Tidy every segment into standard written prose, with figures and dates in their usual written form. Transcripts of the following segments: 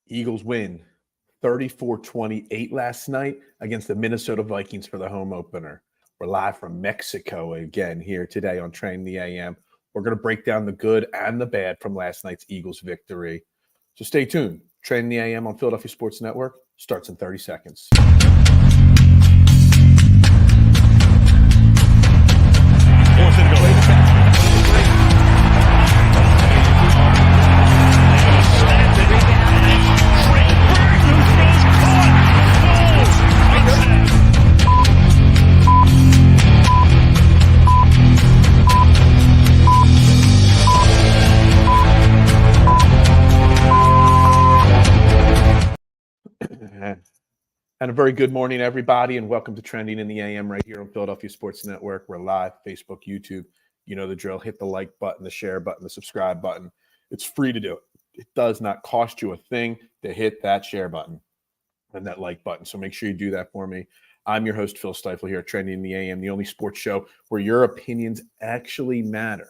Eagles win 34-28 last night against the Minnesota Vikings for the home opener. We're live from Mexico again here today on Train the AM. We're going to break down the good and the bad from last night's Eagles victory. So stay tuned. Train the AM on Philadelphia Sports Network starts in 30 seconds. And a very good morning, everybody, and welcome to Trending in the AM right here on Philadelphia Sports Network. We're live, Facebook, YouTube. You know the drill. Hit the like button, the share button, the subscribe button. It's free to do it. It does not cost you a thing to hit that share button and that like button. So make sure you do that for me. I'm your host, Phil Stiefel, here at Trending in the AM, the only sports show where your opinions actually matter.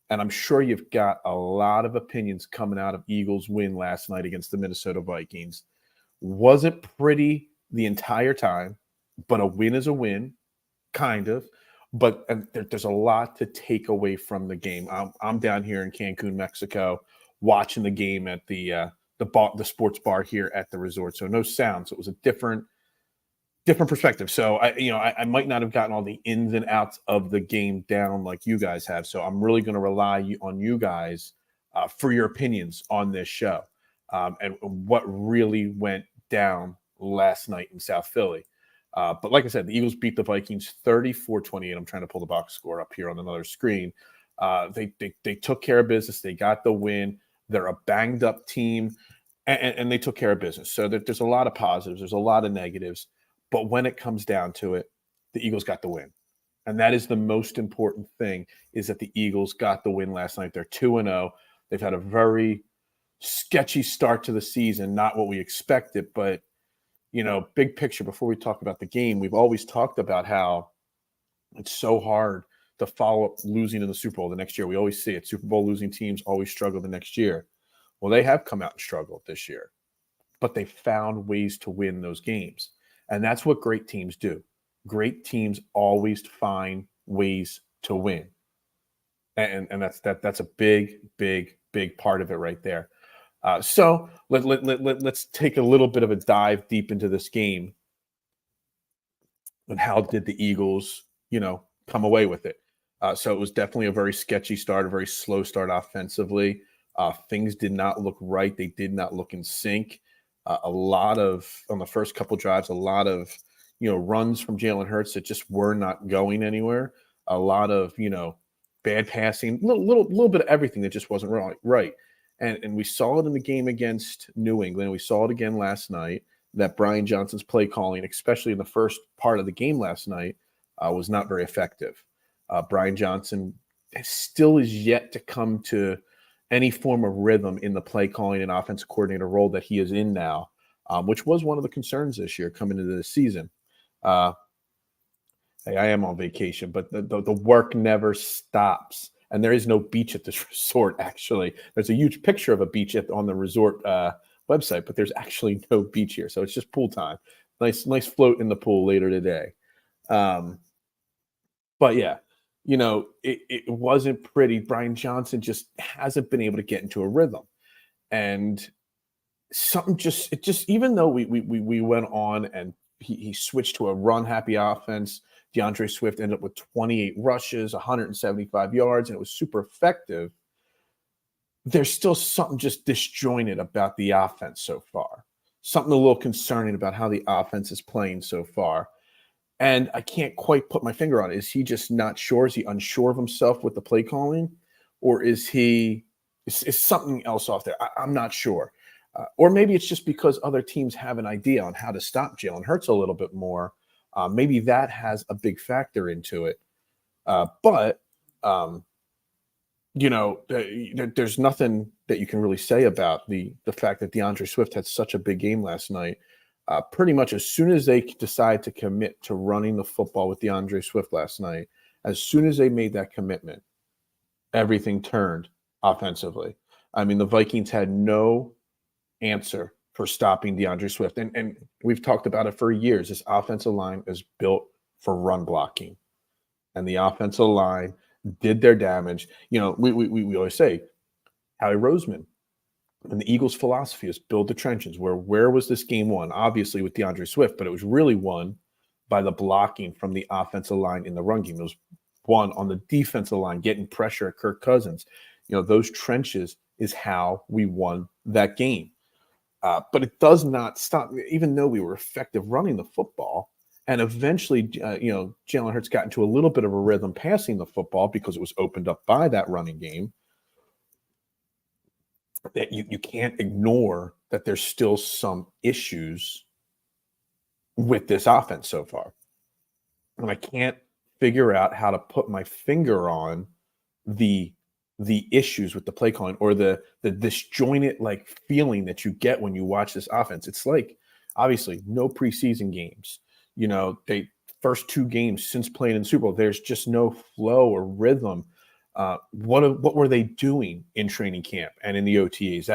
And I'm sure you've got a lot of opinions coming out of Eagles' win last night against the Minnesota Vikings. Wasn't pretty the entire time, but a win is a win, kind of. But there's a lot to take away from the game. I'm down here in Cancun, Mexico, watching the game at the sports bar here at the resort. So no sound. So it was a different perspective. So I might not have gotten all the ins and outs of the game down like you guys have. So I'm really going to rely on you guys for your opinions on this show and what really went down last night in South Philly. But like I said, the Eagles beat the Vikings 34-28. I'm trying to pull the box score up here on another screen. They took care of business. They got the win. They're a banged up team, and they took care of business. So there's a lot of positives. There's a lot of negatives. But when it comes down to it, the Eagles got the win. And that is the most important thing, is that the Eagles got the win last night. They're 2-0. They've had a very sketchy start to the season, not what we expected, but big picture, before we talk about the game, we've always talked about how it's so hard to follow up losing in the Super Bowl the next year. We always see it. Super Bowl losing teams always struggle the next year. Well, they have come out and struggled this year, but they found ways to win those games. And that's what great teams do. Great teams always find ways to win. And that's a big part of it right there. So let's take a little bit of a dive deep into this game. And how did the Eagles, come away with it? So it was definitely a very sketchy start, a very slow start offensively. Things did not look right. They did not look in sync. On the first couple drives, a lot of, runs from Jalen Hurts that just were not going anywhere. A lot of, bad passing, little bit of everything that just wasn't right. And we saw it in the game against New England. We saw it again last night, that Brian Johnson's play calling, especially in the first part of the game last night, was not very effective. Brian Johnson still is yet to come to any form of rhythm in the play calling and offensive coordinator role that he is in now, which was one of the concerns this year coming into the season. Hey, I am on vacation, but the work never stops. And there is no beach at this resort, actually. There's a huge picture of a beach on the resort website, but there's actually no beach here. So it's just pool time. Nice float in the pool later today. But yeah, it wasn't pretty. Brian Johnson just hasn't been able to get into a rhythm. And something even though we went on and he switched to a run-happy offense, DeAndre Swift ended up with 28 rushes, 175 yards, and it was super effective. There's still something just disjointed about the offense so far. Something a little concerning about how the offense is playing so far. And I can't quite put my finger on it. Is he just not sure? Is he unsure of himself with the play calling? Or is something else off there? I'm not sure. Or maybe it's just because other teams have an idea on how to stop Jalen Hurts a little bit more. Maybe that has a big factor into it. But there's nothing that you can really say about the fact that DeAndre Swift had such a big game last night. Pretty much as soon as they decide to commit to running the football with DeAndre Swift last night, as soon as they made that commitment, everything turned offensively. I mean, the Vikings had no answer for stopping DeAndre Swift. And we've talked about it for years. This offensive line is built for run blocking. And the offensive line did their damage. We always say, Howie Roseman and the Eagles' philosophy is build the trenches. Where was this game won? Obviously with DeAndre Swift, but it was really won by the blocking from the offensive line in the run game. It was won on the defensive line, getting pressure at Kirk Cousins. Those trenches is how we won that game. But it does not stop, even though we were effective running the football. And eventually, Jalen Hurts got into a little bit of a rhythm passing the football because it was opened up by that running game. That you can't ignore that there's still some issues with this offense so far. And I can't figure out how to put my finger on the issues with the play calling or the disjointed feeling that you get when you watch this offense. It's like, obviously, no preseason games. They first 2 games since playing in Super Bowl, there's just no flow or rhythm. What were they doing in training camp and in the OTAs?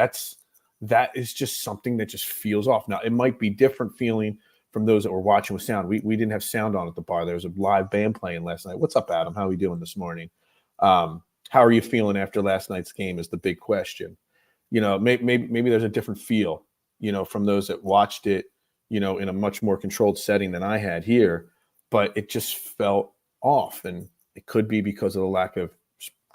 That is just something that just feels off. Now, it might be different feeling from those that were watching with sound. We didn't have sound on at the bar. There was a live band playing last night. What's up, Adam? How are we doing this morning? How are you feeling after last night's game is the big question. Maybe there's a different feel, from those that watched it, in a much more controlled setting than I had here, but it just felt off. And it could be because of the lack of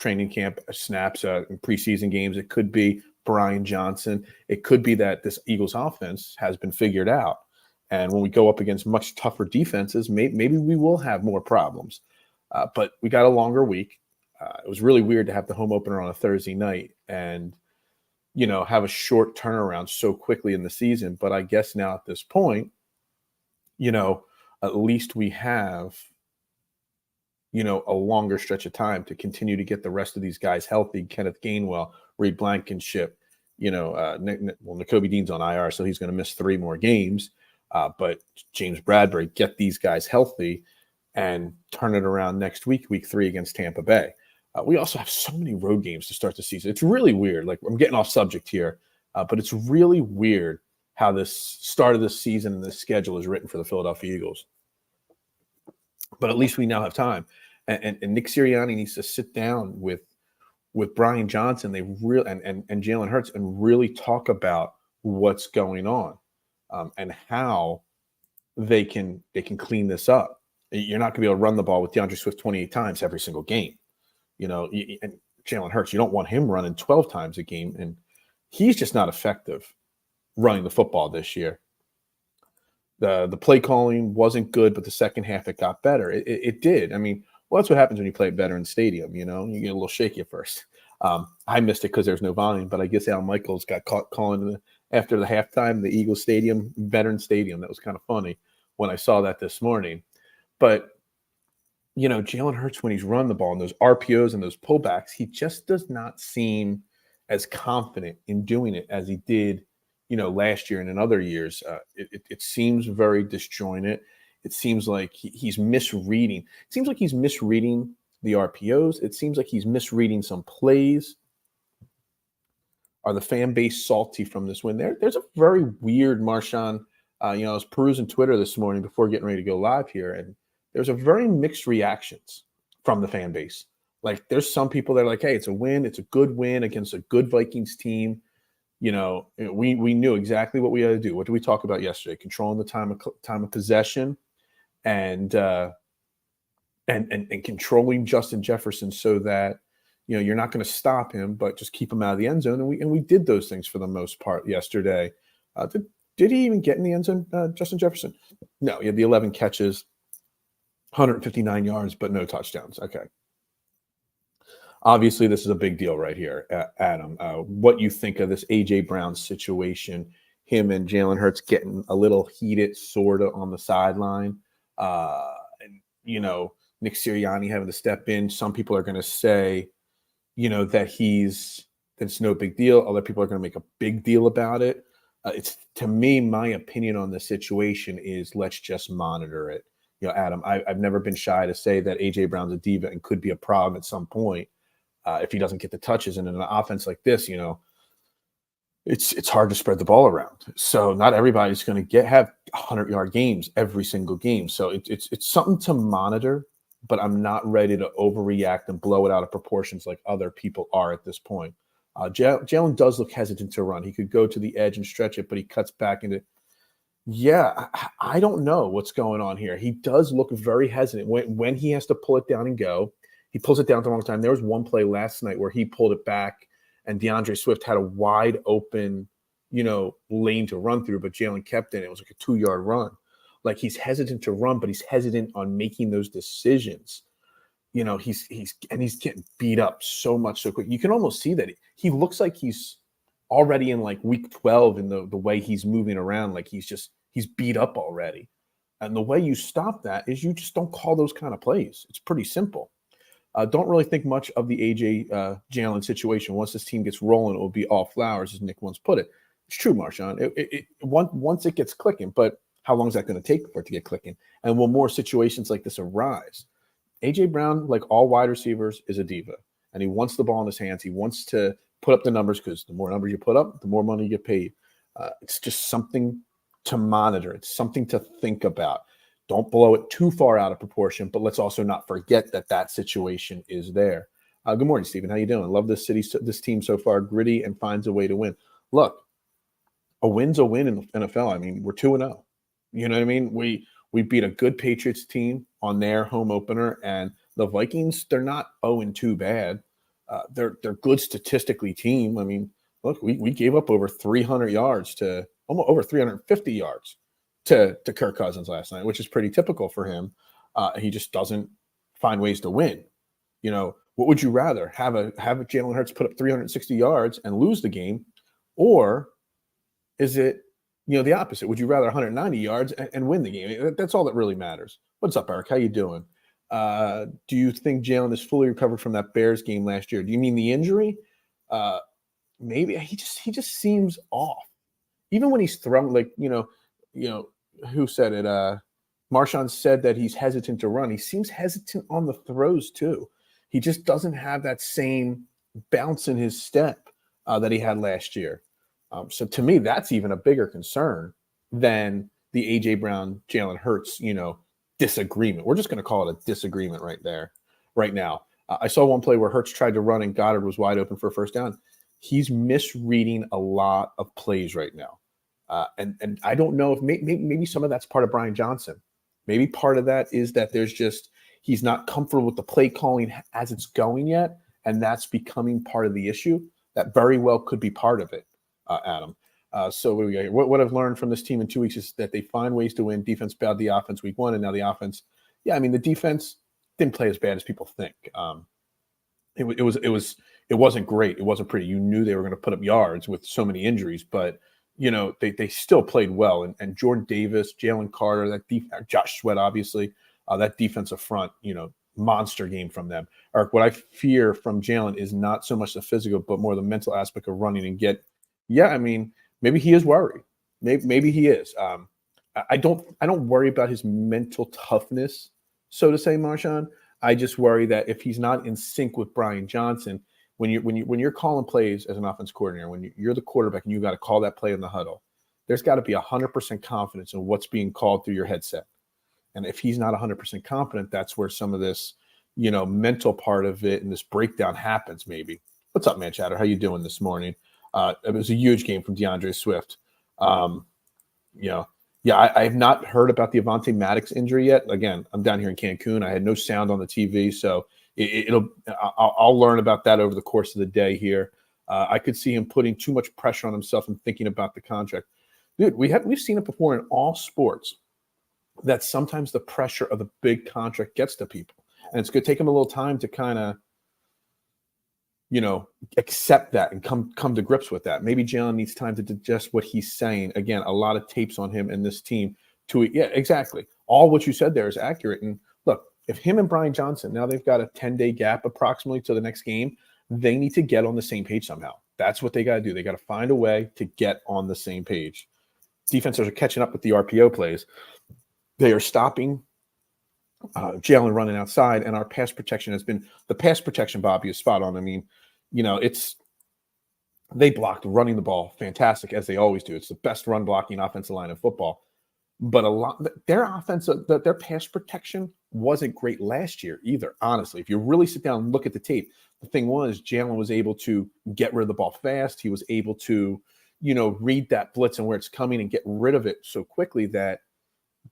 training camp snaps in preseason games. It could be Brian Johnson. It could be that this Eagles offense has been figured out. And when we go up against much tougher defenses, maybe we will have more problems. But we got a longer week. It was really weird to have the home opener on a Thursday night and, have a short turnaround so quickly in the season. But I guess now at this point, at least we have, a longer stretch of time to continue to get the rest of these guys healthy. Kenneth Gainwell, Reed Blankenship, Nakobe Dean's on IR, so he's going to miss 3 more games. But James Bradbury, get these guys healthy and turn it around next week, week 3 against Tampa Bay. We also have so many road games to start the season. It's really weird. I'm getting off subject here, but it's really weird how this start of the season and the schedule is written for the Philadelphia Eagles. But at least we now have time. And Nick Sirianni needs to sit down with Brian Johnson and Jalen Hurts and really talk about what's going on and how they can clean this up. You're not going to be able to run the ball with DeAndre Swift 28 times every single game. And Jalen Hurts, you don't want him running 12 times a game. And he's just not effective running the football this year. The play calling wasn't good, but the second half it got better. It did. I mean, that's what happens when you play at Veterans Stadium. You get a little shaky at first. I missed it because there's no volume, but I guess Al Michaels got caught calling after the halftime, the Eagles Stadium, Veterans Stadium. That was kind of funny when I saw that this morning. But Jalen Hurts, when he's run the ball and those RPOs and those pullbacks, he just does not seem as confident in doing it as he did, last year and in other years. It seems very disjointed. It seems like he's misreading. It seems like he's misreading the RPOs. It seems like he's misreading some plays. Are the fan base salty from this win? There's a very weird, Marshawn. I was perusing Twitter this morning before getting ready to go live here, and there's a very mixed reactions from the fan base. There's some people that are like, hey, it's a win. It's a good win against a good Vikings team. We knew exactly what we had to do. What did we talk about yesterday? Controlling the time of possession and controlling Justin Jefferson so that, you're not going to stop him, but just keep him out of the end zone. And we did those things for the most part yesterday. Did he even get in the end zone, Justin Jefferson? No, he had the 11 catches, 159 yards, but no touchdowns. Okay. Obviously, this is a big deal right here, Adam. What you think of this A.J. Brown situation, him and Jalen Hurts getting a little heated sort of on the sideline, and, Nick Sirianni having to step in. Some people are going to say, that it's no big deal. Other people are going to make a big deal about it. It's, to me, my opinion on the situation is let's just monitor it. Adam, I've never been shy to say that A.J. Brown's a diva and could be a problem at some point if he doesn't get the touches. And in an offense like this, it's hard to spread the ball around. So not everybody's going to have 100-yard games every single game. So it's something to monitor, but I'm not ready to overreact and blow it out of proportions like other people are at this point. Jalen does look hesitant to run. He could go to the edge and stretch it, but he cuts back into. Yeah, I don't know what's going on here. He does look very hesitant when he has to pull it down and go. He pulls it down at the wrong time. There was one play last night where he pulled it back, and DeAndre Swift had a wide open, lane to run through, but Jalen kept it. It was like a 2-yard run. Like, he's hesitant to run, but he's hesitant on making those decisions. He's getting beat up so much so quick. You can almost see that he looks like he's already in like week 12 in the way he's moving around. Like he's beat up already. And the way you stop that is you just don't call those kind of plays. It's pretty simple. Don't really think much of the AJ Jalen situation. Once this team gets rolling, it will be all flowers, as Nick once put it. It's true, Marshawn. Once it gets clicking, but how long is that going to take for it to get clicking? And will more situations like this arise? AJ Brown, like all wide receivers, is a diva, and he wants the ball in his hands. He wants to put up the numbers because the more numbers you put up, the more money you get paid. It's just something to monitor. It's something to think about. Don't blow it too far out of proportion, but let's also not forget that situation is there. Good morning, Stephen. How you doing? Love this team so far. Gritty and finds a way to win. Look, a win's a win in the NFL. I mean, we're 2-0. You know what I mean? We beat a good Patriots team on their home opener, and the Vikings, they're not 0-2 bad. They're good statistically team. I mean, look, we gave up over 300 yards to almost over 350 yards to Kirk Cousins last night, which is pretty typical for him. He just doesn't find ways to win. What would you rather have Jalen Hurts put up 360 yards and lose the game, or is it the opposite? Would you rather 190 yards and win the game? That's all that really matters. What's up, Eric? How you doing? Do you think Jalen is fully recovered from that Bears game last year? Do you mean the injury? Maybe he just seems off. Even when he's thrown, like, who said it? Marshawn said that he's hesitant to run. He seems hesitant on the throws too. He just doesn't have that same bounce in his step that he had last year. So to me, that's even a bigger concern than the A.J. Brown, Jalen Hurts, disagreement. We're just going to call it a disagreement right now. I saw one play where Hurts tried to run and Goddard was wide open for a first down. He's misreading a lot of plays right now. And I don't know if maybe some of that's part of Brian Johnson. Maybe part of that is that he's not comfortable with the play calling as it's going yet, and that's becoming part of the issue. That very well could be part of it, Adam. So what I've learned from this team in 2 weeks is that they find ways to win. Defense bowed the offense week 1, and now the offense. Yeah, I mean, the defense didn't play as bad as people think. It wasn't great. It wasn't pretty. You knew they were going to put up yards with so many injuries, but they still played well. And Jordan Davis, Jalen Carter, Josh Sweat, obviously, that defensive front, monster game from them. Eric, what I fear from Jalen is not so much the physical, but more the mental aspect of running and get. Yeah, I mean, maybe he is worried. Maybe he is. I don't worry about his mental toughness, so to say, Marshawn. I just worry that if he's not in sync with Brian Johnson, when you're calling plays as an offense coordinator, when you're the quarterback and you got to call that play in the huddle, there's got to be 100% confidence in what's being called through your headset. And if he's not 100% confident, that's where some of this, mental part of it and this breakdown happens. Maybe. What's up, man, Chatter? How you doing this morning? It was a huge game from DeAndre Swift. I have not heard about the Avonte Maddox injury yet. Again, I'm down here in Cancun. I had no sound on the TV, so I'll learn about that over the course of the day here. I could see him putting too much pressure on himself and thinking about the contract. Dude, we've seen it before in all sports that sometimes the pressure of the big contract gets to people, and it's going to take him a little time to kind of accept that and come to grips with that. Maybe Jalen needs time to digest what he's saying. Again, a lot of tapes on him and this team yeah, exactly. All what you said there is accurate. And look, if him and Brian Johnson, now they've got a 10-day gap approximately to the next game, they need to get on the same page somehow. That's what they got to do. They got to find a way to get on the same page. Defenses are catching up with the RPO plays. They are stopping Jalen running outside, and our pass protection has been – the pass protection, Bobby, is spot on. I mean, They blocked running the ball fantastic, as they always do. It's the best run blocking offensive line in football. But a lot their offensive, their pass protection wasn't great last year either. Honestly, if you really sit down and look at the tape, the thing was Jalen was able to get rid of the ball fast. He was able to, read that blitz and where it's coming and get rid of it so quickly that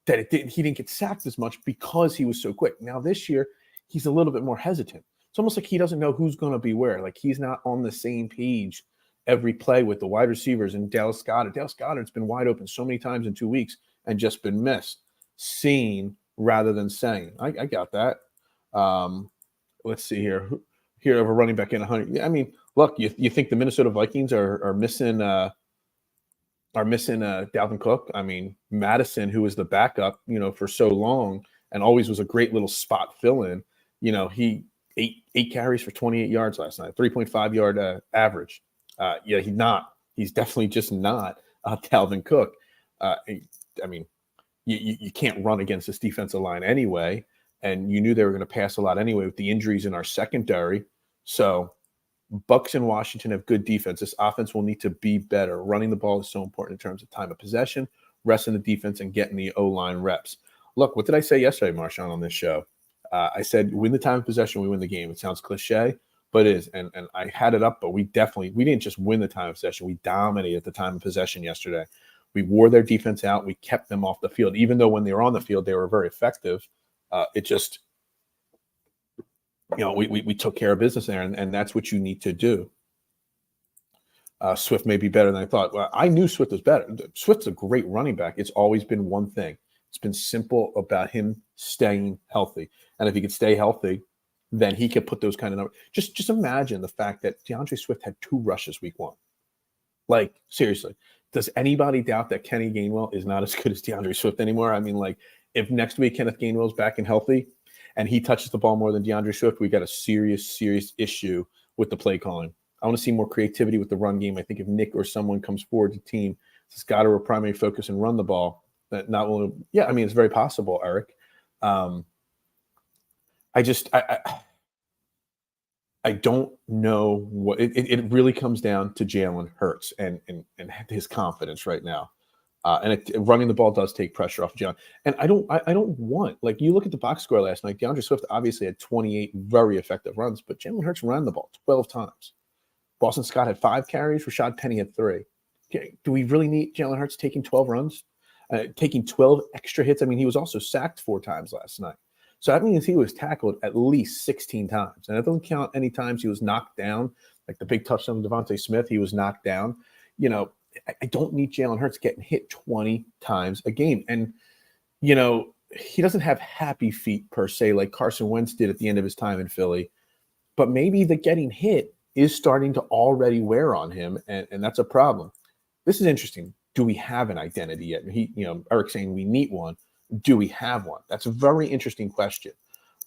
he didn't get sacked as much because he was so quick. Now this year, he's a little bit more hesitant. It's almost like he doesn't know who's going to be where. Like he's not on the same page every play with the wide receivers and Dallas Goedert. Dallas Goedert's been wide open so many times in 2 weeks and just been missed. Seeing rather than saying. I got that. Let's see here. Here of a running back in 100. I mean, look, you think the Minnesota Vikings are missing Dalvin Cook? I mean, Madison, who was the backup, for so long and always was a great little spot fill-in. He eight carries for 28 yards last night, 3.5 yard average. He's definitely just not Dalvin Cook. I mean, you can't run against this defensive line anyway, and you knew they were going to pass a lot anyway with the injuries in our secondary. So Bucs and Washington have good defense. This offense will need to be better. Running the ball is so important in terms of time of possession, resting the defense, and getting the O-line reps. Look, what did I say yesterday, Marshawn, on this show? I said, win the time of possession, we win the game. It sounds cliche, but it is. And I had it up, but we didn't just win the time of possession. We dominated the time of possession yesterday. We wore their defense out. We kept them off the field. Even though when they were on the field, they were very effective. It just, we took care of business there, and that's what you need to do. Swift may be better than I thought. Well, I knew Swift was better. Swift's a great running back. It's always been one thing. It's been simple about him staying healthy. And if he could stay healthy, then he could put those kind of numbers. Just imagine the fact that DeAndre Swift had 2 rushes week 1. Like, seriously, does anybody doubt that Kenny Gainwell is not as good as DeAndre Swift anymore? I mean, like, if next week Kenneth Gainwell's back and healthy and he touches the ball more than DeAndre Swift, we got a serious issue with the play calling. I want to see more creativity with the run game. I think if Nick or someone comes forward to the team, it's got to a primary focus and run the ball. That not only, it's very possible, Eric. I don't know what it really comes down to Jalen Hurts and his confidence right now. Running the ball does take pressure off Jalen. And I don't want, like, you look at the box score last night, DeAndre Swift obviously had 28 very effective runs, but Jalen Hurts ran the ball 12 times. Boston Scott had 5 carries. Rashad Penny had 3. Okay, do we really need Jalen Hurts taking 12 runs? Taking 12 extra hits? I mean, he was also sacked 4 times last night. So that means he was tackled at least 16 times. And it doesn't count any times he was knocked down, like the big touchdown to Devontae Smith, he was knocked down. I don't need Jalen Hurts getting hit 20 times a game. And, he doesn't have happy feet per se like Carson Wentz did at the end of his time in Philly. But maybe the getting hit is starting to already wear on him, and that's a problem. This is interesting. Do we have an identity yet? Eric's saying we need one. Do we have one? That's a very interesting question.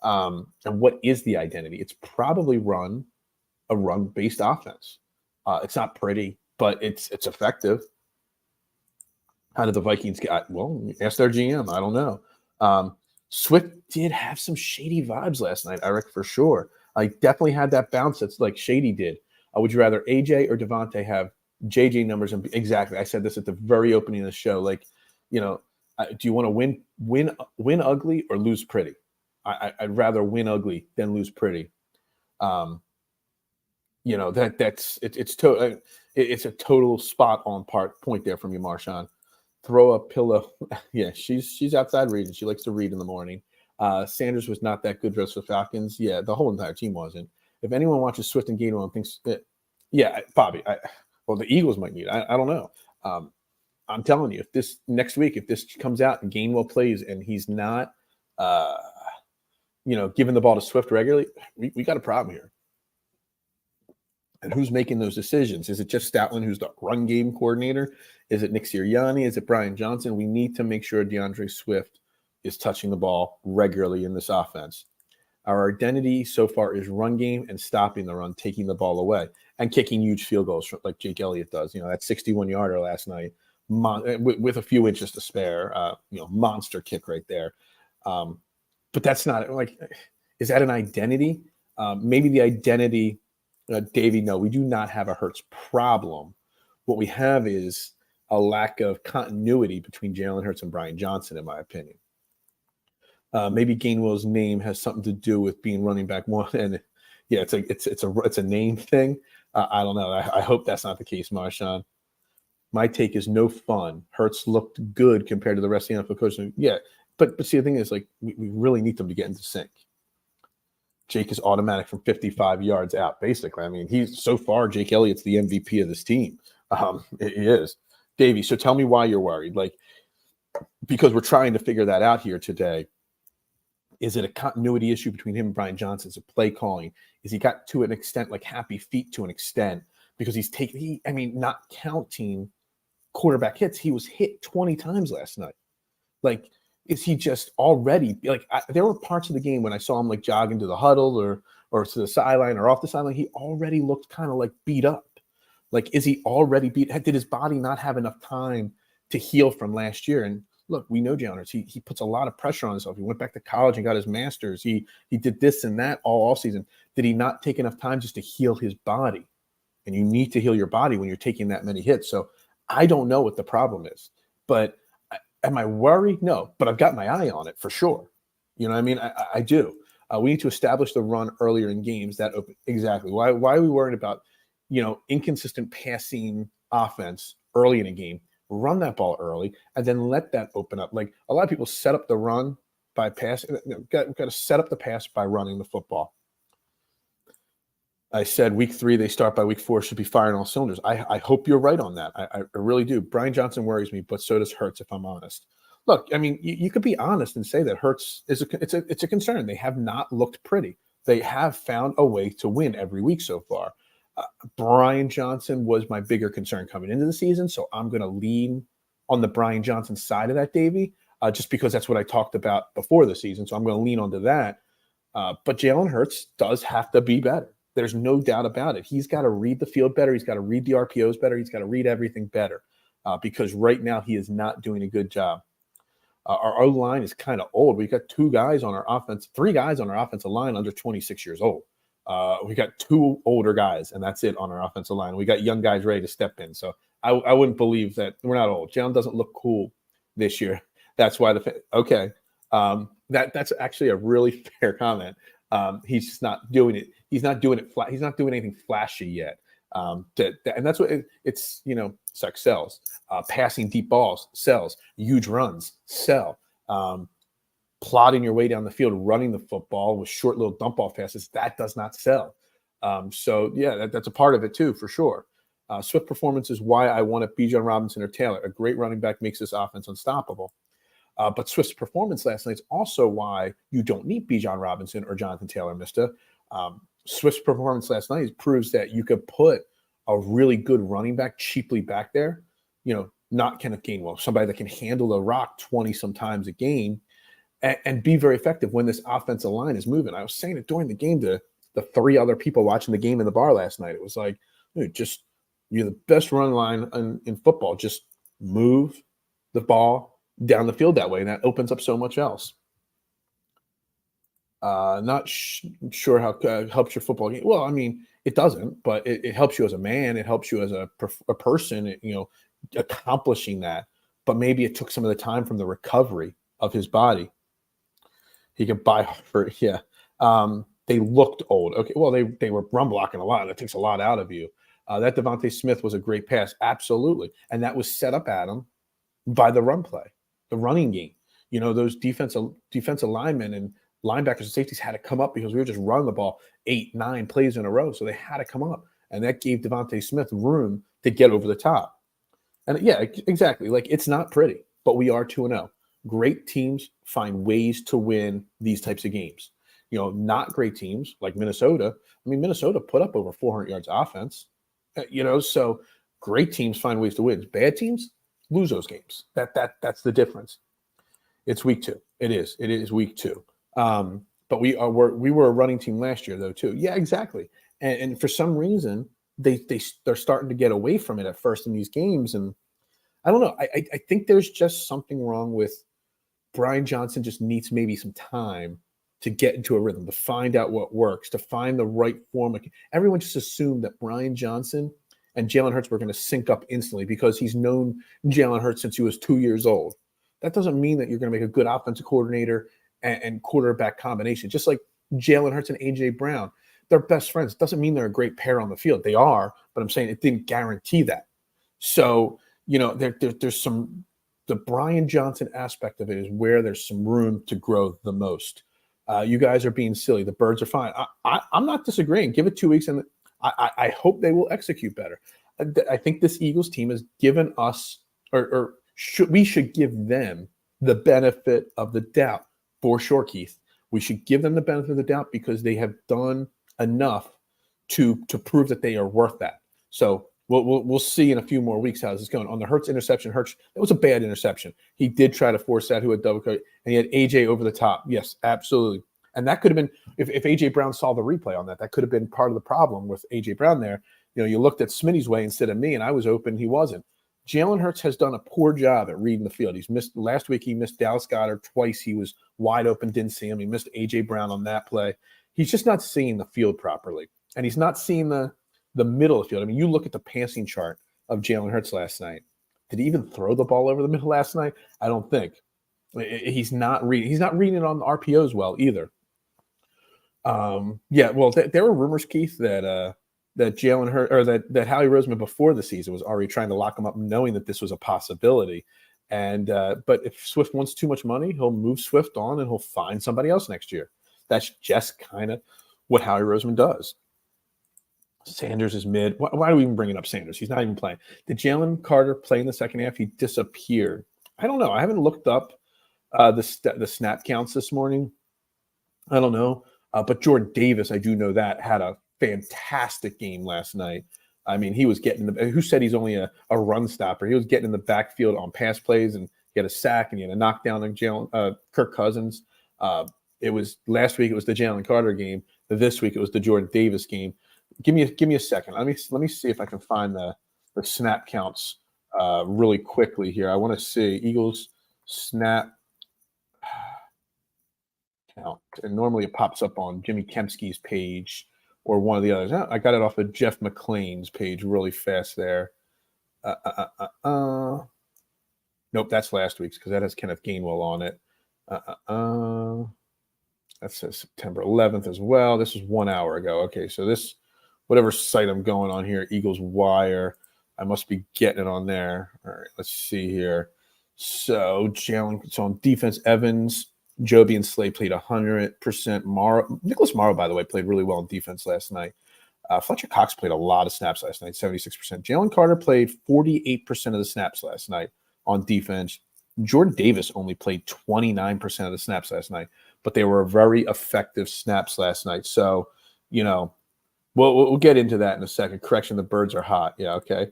And what is the identity? It's probably a run-based offense. It's not pretty, but it's effective. How did the Vikings get? Well, ask their GM. I don't know. Swift did have some shady vibes last night, Eric, for sure. I definitely had that bounce that's like Shady did. Would you rather AJ or Devontae have JJ numbers? And exactly, I said this at the very opening of the show. Like, do you want to win ugly or lose pretty? I'd rather win ugly than lose pretty. It's a total spot on point there from you, Marshawn. Throw a pillow. Yeah, she's outside reading. She likes to read in the morning. Sanders was not that good versus the Falcons. Yeah, the whole entire team wasn't. If anyone watches Swift and Gainwell and thinks, Bobby, the Eagles might need it. I don't know. I'm telling you, if this next week, if this comes out and Gainwell plays and he's not, giving the ball to Swift regularly, we got a problem here. And who's making those decisions? Is it just Stoutland, who's the run game coordinator? Is it Nick Sirianni? Is it Brian Johnson? We need to make sure DeAndre Swift is touching the ball regularly in this offense. Our identity so far is run game and stopping the run, taking the ball away, and kicking huge field goals like Jake Elliott does. That 61-yarder last night, with a few inches to spare, monster kick right there. But that's not like, is that an identity? Maybe the identity Davey, no, we do not have a Hurts problem. What we have is a lack of continuity between Jalen Hurts and Brian Johnson, in my opinion. Maybe Gainwell's name has something to do with being running back one, and yeah, it's a name thing. I don't know. I hope that's not the case, Marshawn. My take is no fun. Hurts looked good compared to the rest of the NFL coaches. Yeah, but see, the thing is, like, we really need them to get into sync. Jake is automatic from 55 yards out, basically. I mean, he's so far, Jake Elliott's the MVP of this team. He is. Davey, so tell me why you're worried. Like, because we're trying to figure that out here today. Is it a continuity issue between him and Brian Johnson? Is it play calling? Is he got to an extent like happy feet to an extent? Because he's taking, not counting quarterback hits, he was hit 20 times last night. Like, is he just already like? There were parts of the game when I saw him like jogging to the huddle or to the sideline or off the sideline. He already looked kind of like beat up. Like, is he already beat? Did his body not have enough time to heal from last year? And look, we know Jalen Hurts. He puts a lot of pressure on himself. He went back to college and got his master's. He did this and that all season. Did he not take enough time just to heal his body? And you need to heal your body when you're taking that many hits. So I don't know what the problem is, but am I worried? No, but I've got my eye on it for sure. You know what I mean? I do. We need to establish the run earlier in games. That open exactly. Why are we worried about inconsistent passing offense early in a game? Run that ball early and then let that open up. Like, a lot of people set up the run by passing. Got to set up the pass by running the football. I said week 3, they start by week 4, should be firing all cylinders. I hope you're right on that. I really do. Brian Johnson worries me, but so does Hurts, if I'm honest. Look, I mean, you could be honest and say that Hurts is it's a concern. They have not looked pretty. They have found a way to win every week so far. Brian Johnson was my bigger concern coming into the season, so I'm going to lean on the Brian Johnson side of that, Davey, just because that's what I talked about before the season. So I'm going to lean onto that. But Jalen Hurts does have to be better. There's no doubt about it. He's got to read the field better. He's got to read the RPOs better. He's got to read everything better because right now he is not doing a good job. Our O-line is kind of old. We got 3 guys on our offensive line under 26 years old. We got 2 older guys, and that's it on our offensive line. We got young guys ready to step in. So I wouldn't believe that we're not old. Jalen doesn't look cool this year. That's why that's actually a really fair comment. He's just not doing it. He's not doing it flat. He's not doing anything flashy yet. And that's what it's. Sex sells. Passing deep balls sells. Huge runs sell. Plodding your way down the field, running the football with short little dump off passes, that does not sell. So yeah, that's a part of it too, for sure. Swift performance is why I want to Bijan Robinson or Taylor. A great running back makes this offense unstoppable. But Swift's performance last night is also why you don't need Bijan Robinson or Jonathan Taylor, mister. Swift's performance last night proves that you could put a really good running back cheaply back there, not Kenneth Gainwell, somebody that can handle the rock 20-some times a game and be very effective when this offensive line is moving. I was saying it during the game to the 3 other people watching the game in the bar last night. It was like, dude, you're the best run line in football. Just move the ball down the field that way, and that opens up so much else. Not sure how it helps your football game. Well, I mean, it doesn't, but it helps you as a man. It helps you as a person, accomplishing that. But maybe it took some of the time from the recovery of his body. He could buy for, yeah. They looked old. Okay, well, they were run blocking a lot. That takes a lot out of you. That Devontae Smith was a great pass, absolutely. And that was set up at him by the run play, the running game. Those defensive linemen and linebackers and safeties had to come up because we were just running the ball 8, 9 plays in a row. So they had to come up. And that gave Devontae Smith room to get over the top. And yeah, exactly. Like, it's not pretty, but we are 2-0. Great teams find ways to win these types of games. Not great teams like Minnesota. I mean, Minnesota put up over 400 yards offense. So great teams find ways to win. Bad teams lose those games. That's the difference. It's week 2. It is week 2. But we were a running team last year though too. Yeah, exactly. And for some reason they're starting to get away from it at first in these games. And I don't know. I think there's just something wrong with Brian Johnson. Just needs maybe some time to get into a rhythm, to find out what works, to find the right form. Everyone just assumed that Brian Johnson and Jalen Hurts were going to sync up instantly because he's known Jalen Hurts since he was 2 years old. That doesn't mean that you're going to make a good offensive coordinator and quarterback combination. Just like Jalen Hurts and A.J. Brown, they're best friends. It doesn't mean they're a great pair on the field. They are, but I'm saying it didn't guarantee that. So, there's some – the Brian Johnson aspect of it is where there's some room to grow the most. You guys are being silly. The Birds are fine. I'm not disagreeing. Give it 2 weeks, and I hope they will execute better. I think this Eagles team has given us, we should give them the benefit of the doubt for sure, Keith. We should give them the benefit of the doubt because they have done enough to prove that they are worth that. So we'll see in a few more weeks how this is going. On the Hurts interception, that was a bad interception. He did try to force that, who had double coat, and he had AJ over the top. Yes, absolutely. And that could have been, if AJ Brown saw the replay on that could have been part of the problem with AJ Brown there. You looked at Smitty's way instead of me, and I was open. He wasn't. Jalen Hurts has done a poor job at reading the field. He's missed last week. He missed Dallas Goedert twice. He was wide open, didn't see him. He missed AJ Brown on that play. He's just not seeing the field properly, and he's not seeing the middle of the field. I mean, you look at the passing chart of Jalen Hurts last night. Did he even throw the ball over the middle last night? I don't think. He's not reading. He's not reading it on the RPOs well either. There were rumors, Keith, that Jalen Hurts or that Howie Roseman before the season was already trying to lock him up, knowing that this was a possibility. And but if Swift wants too much money, he'll move Swift on and he'll find somebody else next year. That's just kind of what Howie Roseman does. Sanders is mid. Why are we even bringing up Sanders? He's not even playing. Did Jalen Carter play in the second half? He disappeared. I don't know. I haven't looked up the snap counts this morning. I don't know. But Jordan Davis, I do know that, had a fantastic game last night. I mean, he was getting who said he's only a run stopper? He was getting in the backfield on pass plays, and he had a sack and he had a knockdown on Kirk Cousins. It was last week. It was the Jalen Carter game. This week it was the Jordan Davis game. Give me a second. Let me see if I can find the snap counts really quickly here. I want to see Eagles snap count, and normally it pops up on Jimmy Kempski's page or one of the others. I got it off of Jeff McClain's page really fast there. Nope, that's last week's because that has Kenneth Gainwell on it. That says September 11th as well. This was 1 hour ago. Okay, so this, whatever site I'm going on here, Eagles Wire, I must be getting it on there. All right, let's see here. So Jalen, it's on defense. Evans, Joby, and Slay played 100%. Nicholas Morrow, by the way, played really well on defense last night. Fletcher Cox played a lot of snaps last night, 76%. Jalen Carter played 48% of the snaps last night on defense. Jordan Davis only played 29% of the snaps last night, but they were very effective snaps last night. So, we'll get into that in a second. Correction, the Birds are hot. Yeah, okay.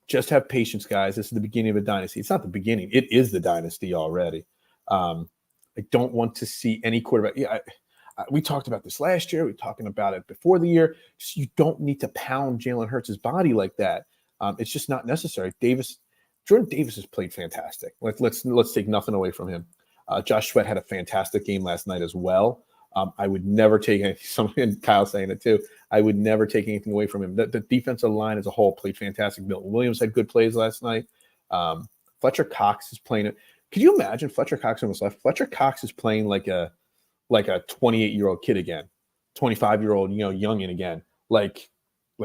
Just have patience, guys. This is the beginning of a dynasty. It's not the beginning. It is the dynasty already. I don't want to see any quarterback. Yeah, we talked about this last year. We were talking about it before the year. Just, you don't need to pound Jalen Hurts' body like that. It's just not necessary. Jordan Davis has played fantastic. Let's take nothing away from him. Josh Sweat had a fantastic game last night as well. I would never take anything. And Kyle saying it too. I would never take anything away from him. The defensive line as a whole played fantastic. Milton Williams had good plays last night. Fletcher Cox is playing it. Could you imagine Fletcher Cox on this left? Fletcher Cox is playing like a 28-year-old kid again, 25-year-old youngin again. Like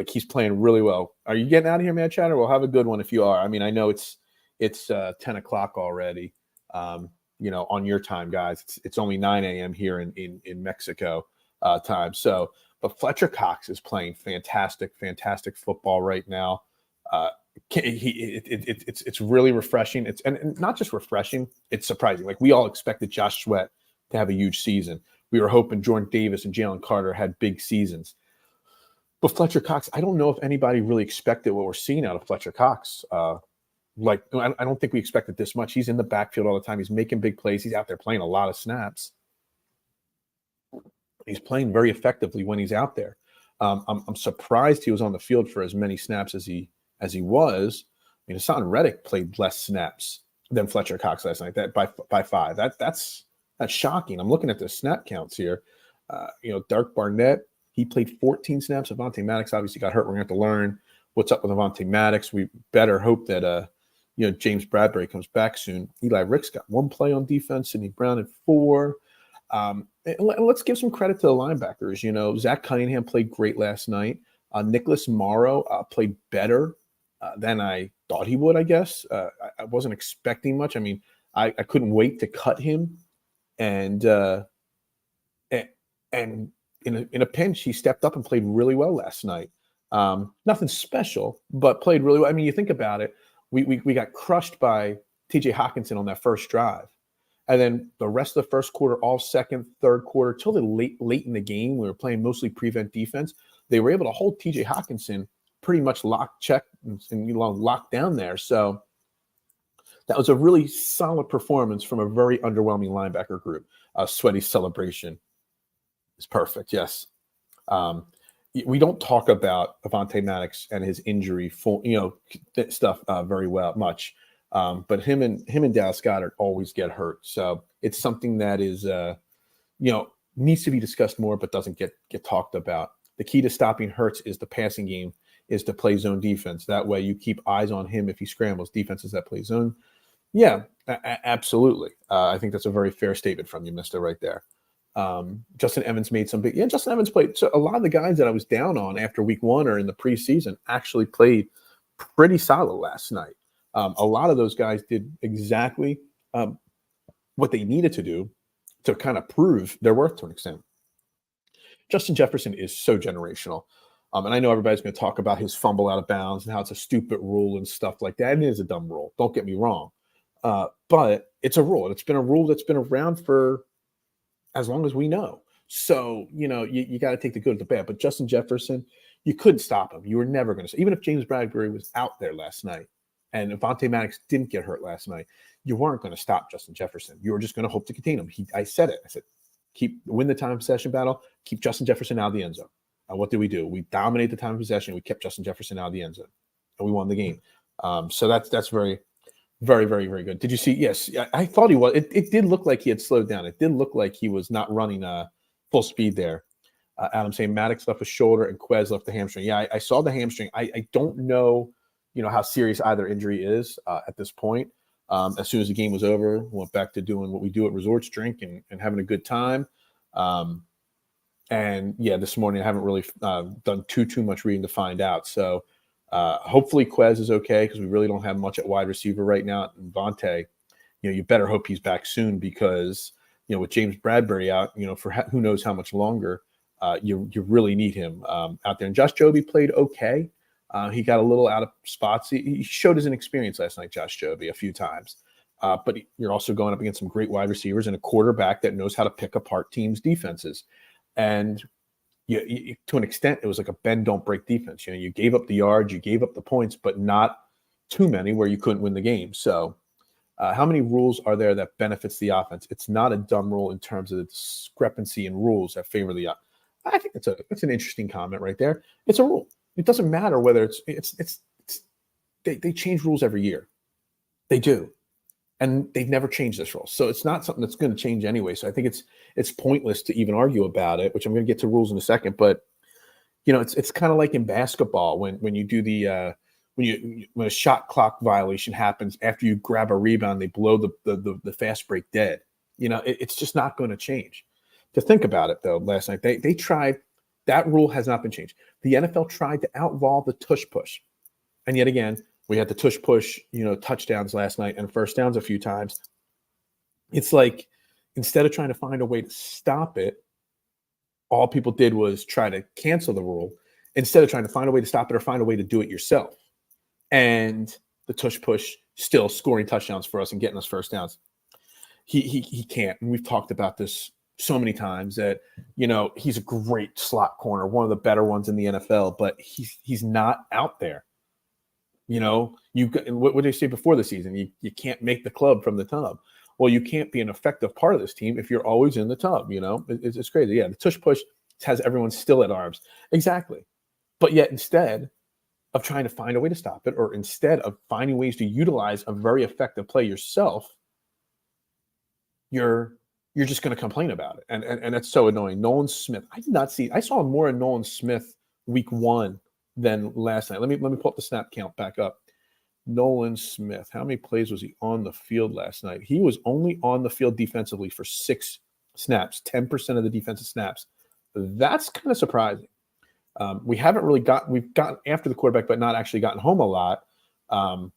he's playing really well. Are you getting out of here, Mad Chatter? Well, have a good one if you are. I mean, I know it's 10 o'clock already. On your time, guys. It's only 9 a.m. here in Mexico time. So, but Fletcher Cox is playing fantastic football right now. It's really refreshing. And not just refreshing, it's surprising. Like, we all expected Josh Sweat to have a huge season. We were hoping Jordan Davis and Jalen Carter had big seasons. But Fletcher Cox, I don't know if anybody really expected what we're seeing out of Fletcher Cox. I don't think we expected this much. He's in the backfield all the time. He's making big plays. He's out there playing a lot of snaps. He's playing very effectively when he's out there. I'm surprised he was on the field for as many snaps as he was. I mean, Hassan Reddick played less snaps than Fletcher Cox last night. That by 5. That's That's shocking. I'm looking at the snap counts here. Dark Barnett, he played 14 snaps. Avonte Maddox obviously got hurt. We're going to have to learn what's up with Avonte Maddox. We better hope that James Bradbury comes back soon. Eli Ricks got 1 play on defense. Sidney Brown had 4. And let's give some credit to the linebackers. Zach Cunningham played great last night. Nicholas Morrow played better than I thought he would, I guess. I wasn't expecting much. I mean, I couldn't wait to cut him. And in a pinch, he stepped up and played really well last night. Nothing special, but played really well. I mean, you think about it, we got crushed by TJ Hawkinson on that first drive. And then the rest of the first quarter, all second, third quarter, till the late in the game, we were playing mostly prevent defense. They were able to hold TJ Hawkinson pretty much locked down there. So that was a really solid performance from a very underwhelming linebacker group. Sweaty celebration is perfect. Yes. We don't talk about Avonte Maddox and his injury stuff very much. But him and Dallas Goedert always get hurt. So it's something that is, needs to be discussed more, but doesn't get talked about. The key to stopping Hurts is the passing game, is to play zone defense. That way you keep eyes on him if he scrambles. Defenses that play zone. Yeah, absolutely. I think that's a very fair statement from you, mister, right there. Justin Evans made some big. Yeah, Justin Evans played. So a lot of the guys that I was down on after week 1 or in the preseason actually played pretty solid last night. A lot of those guys did exactly what they needed to do to kind of prove their worth to an extent. Justin Jefferson is so generational. And I know everybody's going to talk about his fumble out of bounds and how it's a stupid rule and stuff like that. And it is a dumb rule. Don't get me wrong. But it's a rule. And it's been a rule that's been around for as long as we know. So, you got to take the good with the bad. But Justin Jefferson, you couldn't stop him. You were never going to. Even if James Bradbury was out there last night and Avonte Maddox didn't get hurt last night, you weren't going to stop Justin Jefferson. You were just going to hope to contain him. I said it. I said, win the time of possession battle, keep Justin Jefferson out of the end zone. And what did we do? We dominated the time of possession. We kept Justin Jefferson out of the end zone, and we won the game. So that's very, very, very, very good. Did you see? Yes, I thought he was. It did look like he had slowed down. It did look like he was not running full speed there. Adam saying Maddox left the shoulder and Quez left the hamstring. Yeah, I saw the hamstring. I don't know, how serious either injury is at this point. As soon as the game was over, we went back to doing what we do at resorts, drinking and having a good time. And yeah, this morning I haven't really done too much reading to find out. So hopefully Quez is okay, because we really don't have much at wide receiver right now. And Vontae, you better hope he's back soon, because with James Bradbury out, for who knows how much longer, you really need him out there. And Josh Jobe played okay. He got a little out of spots. He showed his inexperience last night, Josh Jobe, a few times. But you're also going up against some great wide receivers and a quarterback that knows how to pick apart teams' defenses. And you, to an extent, it was like a bend, don't break defense. You gave up the yards, you gave up the points, but not too many where you couldn't win the game. So how many rules are there that benefits the offense? It's not a dumb rule in terms of the discrepancy in rules that favor the offense. I think that's an interesting comment right there. It's a rule. It doesn't matter whether they change rules every year. They do. And they've never changed this rule. So it's not something that's going to change anyway. So I think it's pointless to even argue about it, which I'm going to get to rules in a second. But, it's kind of like in basketball when you do the when a shot clock violation happens after you grab a rebound, they blow the fast break dead. It's just not going to change. To think about it, though, last night, they tried. That rule has not been changed. The NFL tried to outlaw the tush push. And yet again, we had the tush push, touchdowns last night and first downs a few times. It's like, instead of trying to find a way to stop it, all people did was try to cancel the rule instead of trying to find a way to stop it or find a way to do it yourself. And the tush push still scoring touchdowns for us and getting us first downs. He can't. And we've talked about this so many times that, he's a great slot corner, one of the better ones in the NFL, but he's not out there. What did they say before the season? You can't make the club from the tub. Well, you can't be an effective part of this team if you're always in the tub. It's crazy. Yeah, the tush push has everyone still at arms. Exactly. But yet, instead of trying to find a way to stop it, or instead of finding ways to utilize a very effective play yourself, you're you're just going to complain about it. And that's so annoying. Nolan Smith, I saw more in Nolan Smith week 1 than last night. Let me pull up the snap count back up. Nolan Smith, how many plays was he on the field last night? He was only on the field defensively for 6 snaps, 10% of the defensive snaps. That's kind of surprising. We've gotten after the quarterback, but not actually gotten home a lot, and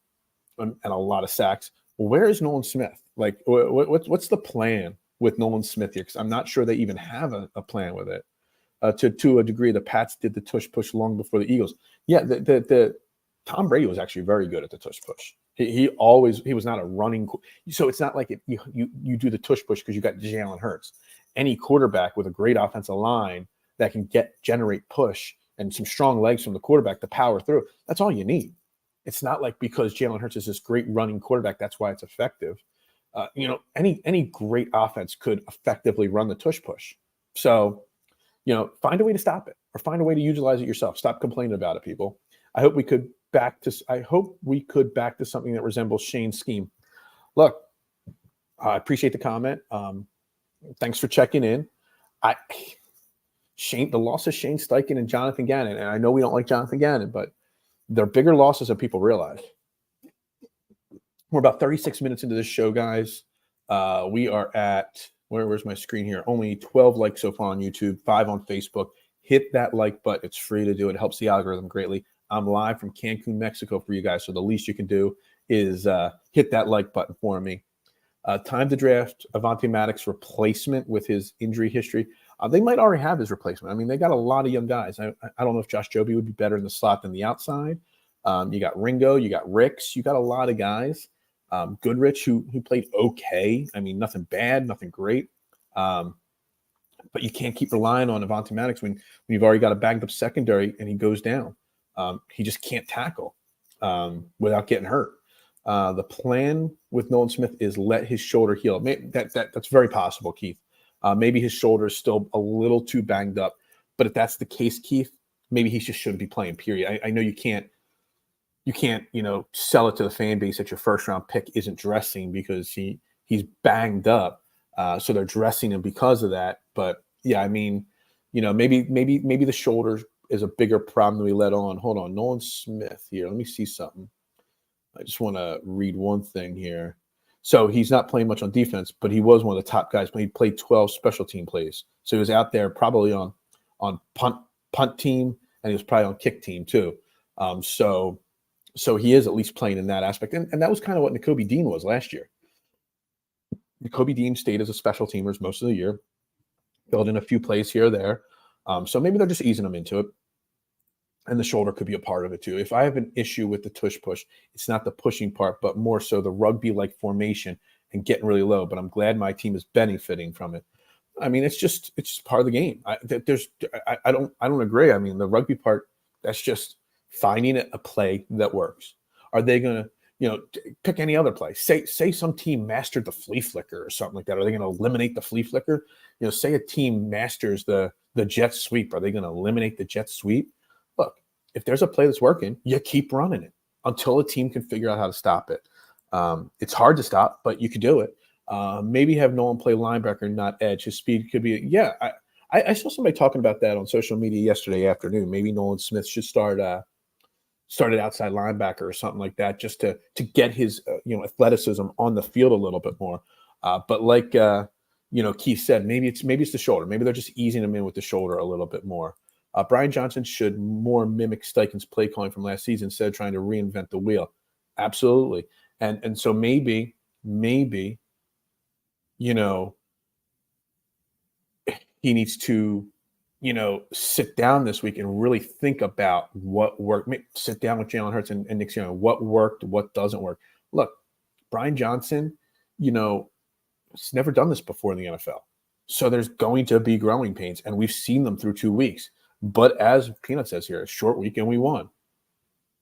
a lot of sacks. Where is Nolan Smith? Like, what's the plan with Nolan Smith here? Because I'm not sure they even have a plan with it. To a degree, the Pats did the tush push long before the Eagles. Yeah, the Tom Brady was actually very good at the tush push. He was not a running. So it's not like you do the tush push because you got Jalen Hurts. Any quarterback with a great offensive line that can generate push and some strong legs from the quarterback to power through, that's all you need. It's not like because Jalen Hurts is this great running quarterback, that's why it's effective. Any great offense could effectively run the tush push. So, find a way to stop it or find a way to utilize it yourself. Stop complaining about it, people. I hope we could back to something that resembles Shane's scheme. Look, I appreciate the comment. Thanks for checking in. The loss of Shane Steichen and Jonathan Gannon, and I know we don't like Jonathan Gannon, but they're bigger losses than people realize. We're about 36 minutes into this show, guys. We are at, where's my screen here? Only 12 likes so far on YouTube, 5 on Facebook. Hit that like button. It's free to do. It helps the algorithm greatly. I'm live from Cancun, Mexico for you guys, so the least you can do is hit that like button for me. Time to draft Avonte Maddox replacement with his injury history. They might already have his replacement. I mean, they got a lot of young guys. I don't know if Josh Joby would be better in the slot than the outside. You got Ringo, you got Ricks, you got a lot of guys. Goodrich, who played okay. I mean, nothing bad, nothing great. But you can't keep relying on Avonte Maddox when you've already got a banged up secondary and he goes down. He just can't tackle without getting hurt. The plan with Nolan Smith is let his shoulder heal. That's very possible, Keith. Maybe his shoulder is still a little too banged up. But if that's the case, Keith, maybe he just shouldn't be playing, period. I know you can't, sell it to the fan base that your first round pick isn't dressing because he's banged up. So they're dressing him because of that. But yeah, I mean, maybe the shoulder is a bigger problem than we let on. Hold on, Nolan Smith here. Let me see something. I just want to read one thing here. So he's not playing much on defense, but he was one of the top guys. He played 12 special team plays. So he was out there probably on punt team, and he was probably on kick team too. So he is at least playing in that aspect. And that was kind of what Nakobe Dean was last year. Nakobe Dean stayed as a special teamer most of the year, filled in a few plays here or there. So maybe they're just easing him into it. And the shoulder could be a part of it too. If I have an issue with the tush push, it's not the pushing part, but more so the rugby-like formation and getting really low. But I'm glad my team is benefiting from it. I mean, it's just part of the game. I don't agree. I mean, the rugby part, that's just finding a play that works. Are they going to, pick any other play? Say some team mastered the flea flicker or something like that. Are they going to eliminate the flea flicker? Say a team masters the jet sweep. Are they going to eliminate the jet sweep? Look, if there's a play that's working, you keep running it until a team can figure out how to stop it. It's hard to stop, but you could do it. Maybe have Nolan play linebacker, not edge. His speed could be. Yeah, I saw somebody talking about that on social media yesterday afternoon. Maybe Nolan Smith should start at outside linebacker or something like that, just to get his athleticism on the field a little bit more. But like Keith said, maybe it's the shoulder. Maybe they're just easing him in with the shoulder a little bit more. Brian Johnson should more mimic Steichen's play calling from last season instead of trying to reinvent the wheel. Absolutely. And so maybe, he needs to, sit down this week and really think about what worked. Sit down with Jalen Hurts and Nick Sirianni. What worked, what doesn't work. Look, Brian Johnson, he's never done this before in the NFL. So there's going to be growing pains, and we've seen them through 2 weeks. But as Peanut says here, a short week and we won,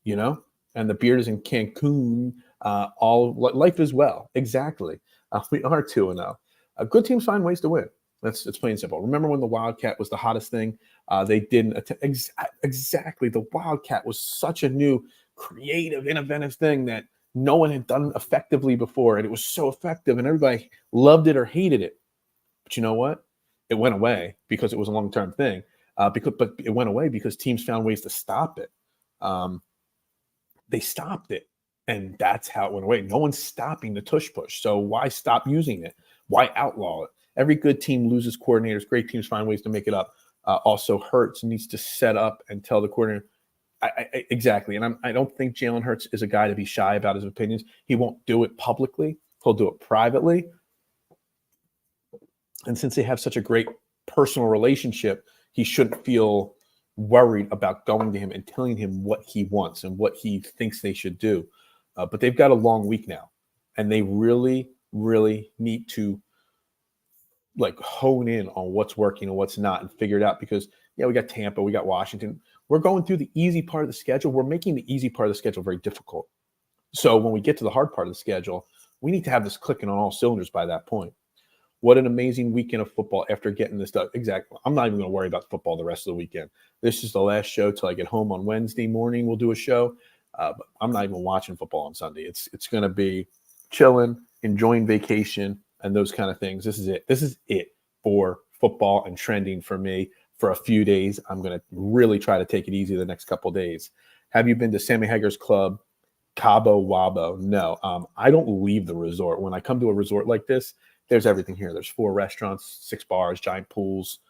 and the beard is in Cancun, all life is well. Exactly. We are 2-0. Good teams find ways to win. It's plain and simple. Remember when the Wildcat was the hottest thing? They didn't exactly. The Wildcat was such a new, creative, innovative thing that no one had done effectively before. And it was so effective and everybody loved it or hated it. But you know what? It went away because it was a long-term thing. But it went away because teams found ways to stop it. Um, they stopped it, and that's how it went away. No one's stopping the tush push. So why stop using it? Why outlaw it? Every good team loses coordinators. Great teams find ways to make it up. Also, Hurts needs to set up and tell the coordinator. Exactly. And I don't think Jalen Hurts is a guy to be shy about his opinions. He won't do it publicly. He'll do it privately. And since they have such a great personal relationship, he shouldn't feel worried about going to him and telling him what he wants and what he thinks they should do. But they've got a long week now, and they really, really need to like hone in on what's working and what's not and figure it out because, yeah, we got Tampa, we got Washington. We're going through the easy part of the schedule. We're making the easy part of the schedule very difficult. So when we get to the hard part of the schedule, we need to have this clicking on all cylinders by that point. What an amazing weekend of football after getting this done. Exactly. I'm not even going to worry about football the rest of the weekend. This is the last show till I get home on Wednesday morning. We'll do a show. But I'm not even watching football on Sunday. It's going to be chilling, enjoying vacation, and those kind of things. This is it. This is it for football and trending for me for a few days. I'm going to really try to take it easy the next couple of days. Have you been to Sammy Hagar's Club, Cabo Wabo? No. I don't leave the resort. When I come to a resort like this, there's everything here. There's 4 restaurants, 6 bars, giant pools,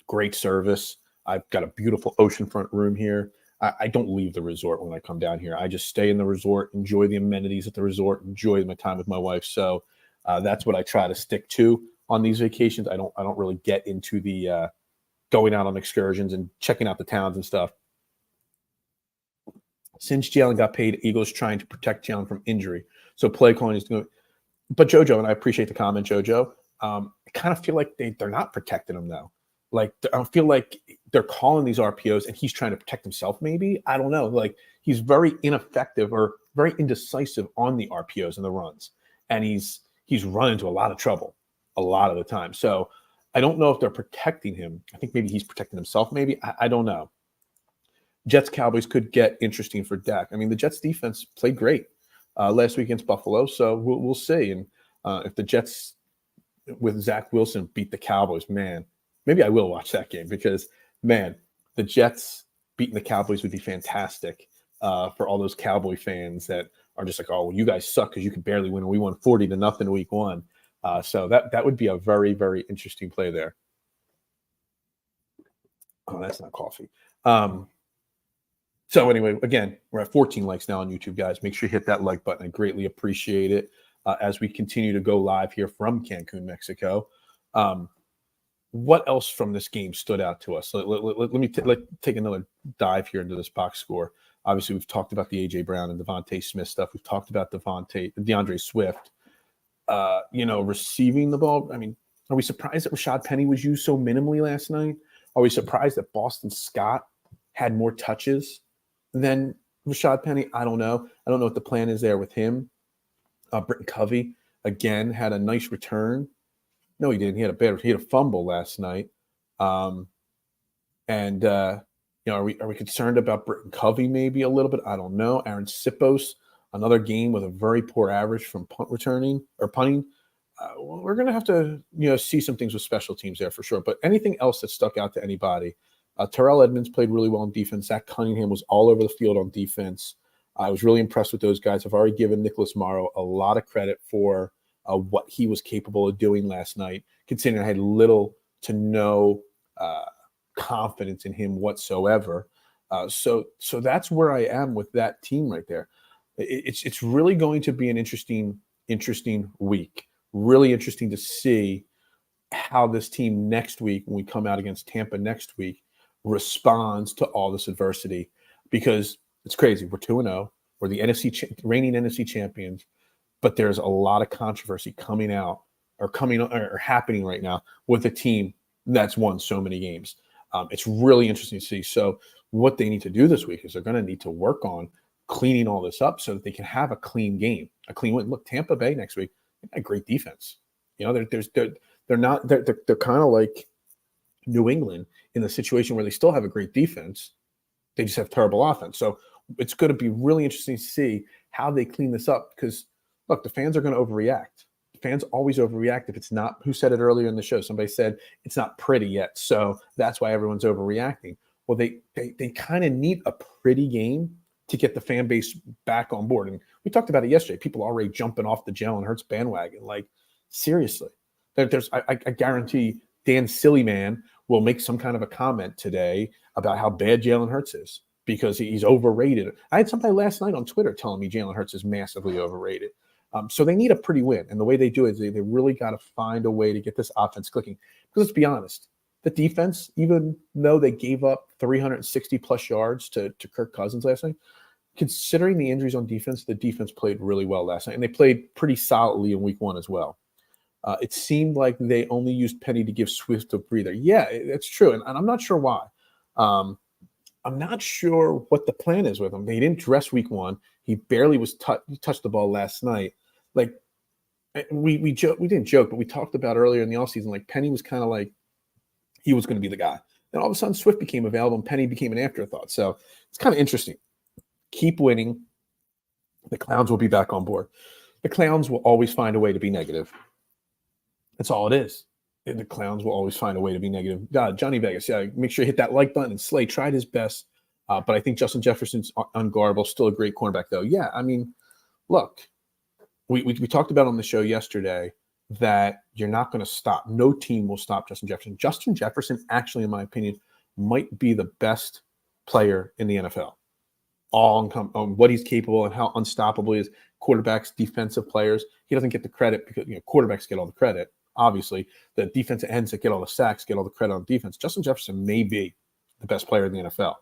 great service. I've got a beautiful oceanfront room here. I don't leave the resort when I come down here. I just stay in the resort, enjoy the amenities at the resort, enjoy my time with my wife. So that's what I try to stick to on these vacations. I don't really get into the going out on excursions and checking out the towns and stuff. Since Jalen got paid, Eagles trying to protect Jalen from injury. So play calling is going. But JoJo, and I appreciate the comment, JoJo, I kind of feel like they're not protecting him, though. Like, I feel like they're calling these RPOs and he's trying to protect himself, maybe. I don't know. Like, he's very ineffective or very indecisive on the RPOs and the runs. And he's run into a lot of trouble a lot of the time. So I don't know if they're protecting him. I think maybe he's protecting himself, maybe. I don't know. Jets-Cowboys could get interesting for Dak. I mean, the Jets defense played great last week against Buffalo, so we'll see. And if the Jets with Zach Wilson beat the Cowboys, man, maybe I will watch that game because, man, the Jets beating the Cowboys would be fantastic for all those Cowboy fans that are just like, oh, well, you guys suck because you can barely win. We won 40-0 week 1. So that would be a very, very interesting play there. Oh, that's not coffee. So anyway, again, we're at 14 likes now on YouTube, guys. Make sure you hit that like button. I greatly appreciate it as we continue to go live here from Cancun, Mexico. What else from this game stood out to us? Let me take another dive here into this box score. Obviously, we've talked about the A.J. Brown and Devontae Smith stuff. We've talked about DeAndre Swift, receiving the ball. I mean, are we surprised that Rashad Penny was used so minimally last night? Are we surprised that Boston Scott had more touches than Rashad Penny? I don't know. I don't know what the plan is there with him. Britton Covey, again, had a nice return. No, he didn't. He had a fumble last night. Are we concerned about Britton Covey maybe a little bit? I don't know. Aaron Sipos, another game with a very poor average from punt returning or punting. We're going to have to, see some things with special teams there for sure. But anything else that stuck out to anybody? Terrell Edmonds played really well on defense. Zach Cunningham was all over the field on defense. I was really impressed with those guys. I've already given Nicholas Morrow a lot of credit for what he was capable of doing last night, considering I had little to no confidence in him whatsoever. So that's where I am with that team right there. It's really going to be an interesting week. Really interesting to see how this team next week, when we come out against Tampa next week, responds to all this adversity, because it's crazy. We're 2-0. We're the reigning NFC champions, but there's a lot of controversy coming happening right now with a team that's won so many games. It's really interesting to see. So what they need to do this week is they're going to need to work on cleaning all this up so that they can have a clean game, a clean win. Look, Tampa Bay next week, they got a great defense. They're kind of like New England in the situation where they still have a great defense. They just have terrible offense. So it's going to be really interesting to see how they clean this up, because look, the fans are going to overreact. fans always overreact if it's not. Who said it earlier in the show? Somebody said it's not pretty yet, so that's why everyone's overreacting. Well, they kind of need a pretty game to get the fan base back on board. And we talked about it yesterday. People are already jumping off the Jalen Hurts bandwagon. Like, seriously, I guarantee Dan Sillyman will make some kind of a comment today about how bad Jalen Hurts is because he's overrated. I had somebody last night on Twitter telling me Jalen Hurts is massively overrated. So they need a pretty win. And the way they do it is they really got to find a way to get this offense clicking. Because let's be honest, the defense, even though they gave up 360 plus yards to Kirk Cousins last night, considering the injuries on defense, the defense played really well last night. And they played pretty solidly in week 1 as well. It seemed like they only used Penny to give Swift a breather. Yeah, it's true. And I'm not sure why. I'm not sure what the plan is with him. They didn't dress week 1. He barely was touched the ball last night. Like, we didn't joke, but we talked about earlier in the offseason, like Penny was kind of like he was going to be the guy. And all of a sudden Swift became available and Penny became an afterthought. So it's kind of interesting. Keep winning. The clowns will be back on board. The clowns will always find a way to be negative. That's all it is. The clowns will always find a way to be negative. Johnny Vegas, yeah, make sure you hit that like button. And Slay tried his best, but I think Justin Jefferson's unguardable. Still a great cornerback, though. Yeah, I mean, look, we talked about on the show yesterday that you're not going to stop. No team will stop Justin Jefferson. Justin Jefferson, actually, in my opinion, might be the best player in the NFL. All on what he's capable and how unstoppable he is. Quarterbacks, defensive players. He doesn't get the credit because quarterbacks get all the credit. Obviously, the defensive ends that get all the sacks get all the credit on defense. Justin Jefferson may be the best player in the NFL.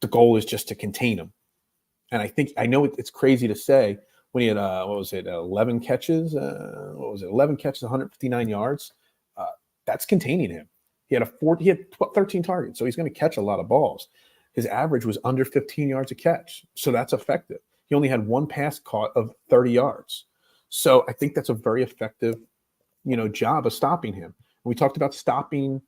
The goal is just to contain him. And I know it's crazy to say when he had 11 catches. 11 catches, 159 yards. That's containing him. He had 13 targets, so he's going to catch a lot of balls. His average was under 15 yards a catch, so that's effective. He only had one pass caught of 30 yards. So I think that's a very effective, job of stopping him. And we talked about stopping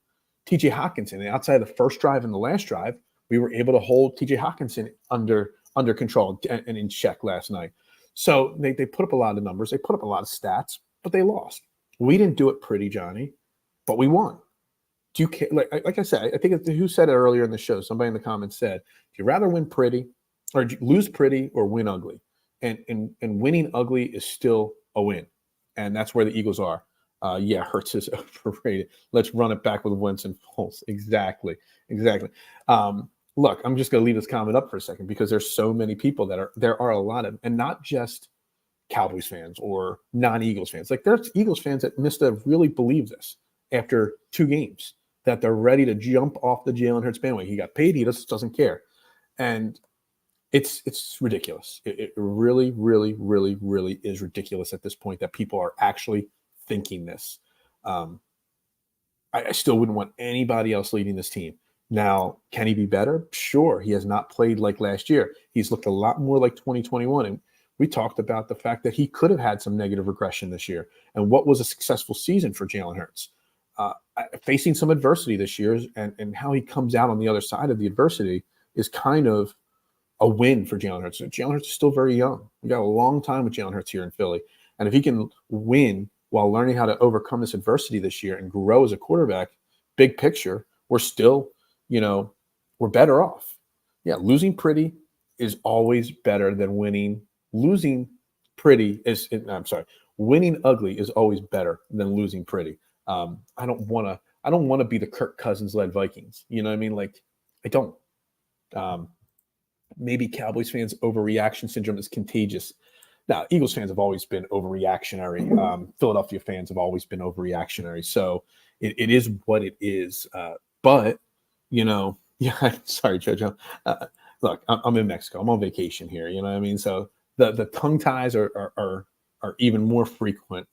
TJ Hawkinson. And outside of the first drive and the last drive, we were able to hold TJ Hawkinson under control and in check last night. So they put up a lot of numbers. They put up a lot of stats, but they lost. We didn't do it pretty, Johnny, but we won. Do you care? Like I said, I think who said it earlier in the show? Somebody in the comments said, "Do you rather win pretty, or lose pretty, or win ugly?" And winning ugly is still a win, and that's where the Eagles are. Yeah, Hurts is overrated. Let's run it back with Wentz and Foles. Exactly. Look, I'm just going to leave this comment up for a second because there's so many people there are a lot of, and not just Cowboys fans or non-Eagles fans. Like there's Eagles fans that must have really believed this after 2 games, that they're ready to jump off the Jalen Hurts bandwagon. He got paid. He just doesn't care. And it's ridiculous. It really, really, really, really is ridiculous at this point that people are actually thinking this. I still wouldn't want anybody else leading this team. Now, can he be better? Sure. He has not played like last year. He's looked a lot more like 2021. And we talked about the fact that he could have had some negative regression this year. And what was a successful season for Jalen Hurts? Facing some adversity this year and how he comes out on the other side of the adversity is kind of a win for Jalen Hurts. Jalen Hurts is still very young. We got a long time with Jalen Hurts here in Philly. And if he can win while learning how to overcome this adversity this year and grow as a quarterback, big picture, we're still, we're better off. Yeah, losing pretty is always better than winning. Winning ugly is always better than losing pretty. I don't want to be the Kirk Cousins led Vikings. You know what I mean? Like, I don't. Maybe Cowboys fans' overreaction syndrome is contagious. Now, Eagles fans have always been overreactionary. Philadelphia fans have always been overreactionary. So it is what it is. But, yeah, sorry, Jojo. Look, I'm in Mexico. I'm on vacation here. You know what I mean? So the tongue ties are even more frequent.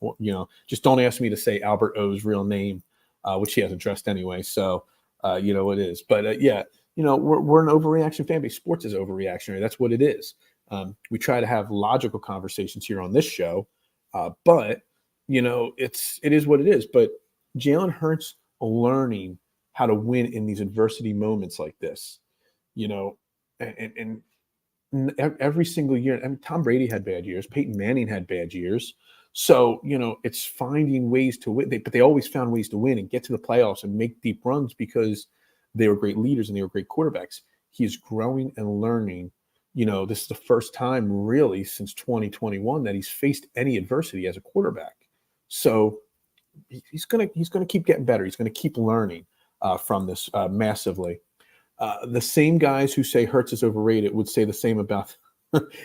Just don't ask me to say Albert O's real name, which he has addressed anyway. So, it is. But, we're an overreaction fan base. Sports is overreactionary. That's what it is. We try to have logical conversations here on this show, but it is what it is. But Jalen Hurts learning how to win in these adversity moments like this, and every single year. I mean, Tom Brady had bad years. Peyton Manning had bad years. So, it's finding ways to win. But they always found ways to win and get to the playoffs and make deep runs because they were great leaders and they were great quarterbacks. He's growing and learning. This is the first time really since 2021 that he's faced any adversity as a quarterback. So he's gonna keep getting better. He's gonna keep learning from this massively. The same guys who say Hurts is overrated would say the same about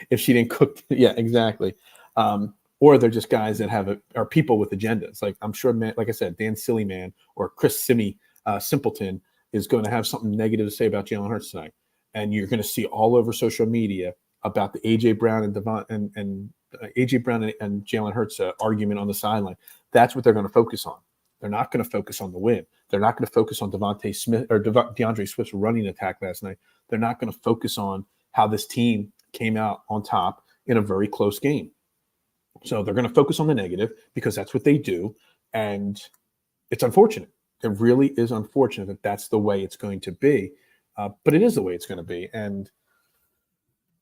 if she didn't cook. Yeah, exactly. Or they're just guys that are people with agendas. Like I'm sure, man, like I said, Dan Sillyman or Chris Simpleton is going to have something negative to say about Jalen Hurts tonight, and you're going to see all over social media about the AJ Brown and AJ Brown and Jalen Hurts argument on the sideline. That's what they're going to focus on. They're not going to focus on the win. They're not going to focus on DeAndre Swift's running attack last night. They're not going to focus on how this team came out on top in a very close game. So they're going to focus on the negative because that's what they do. And it's unfortunate. It really is unfortunate that that's the way it's going to be. But it is the way it's going to be. And,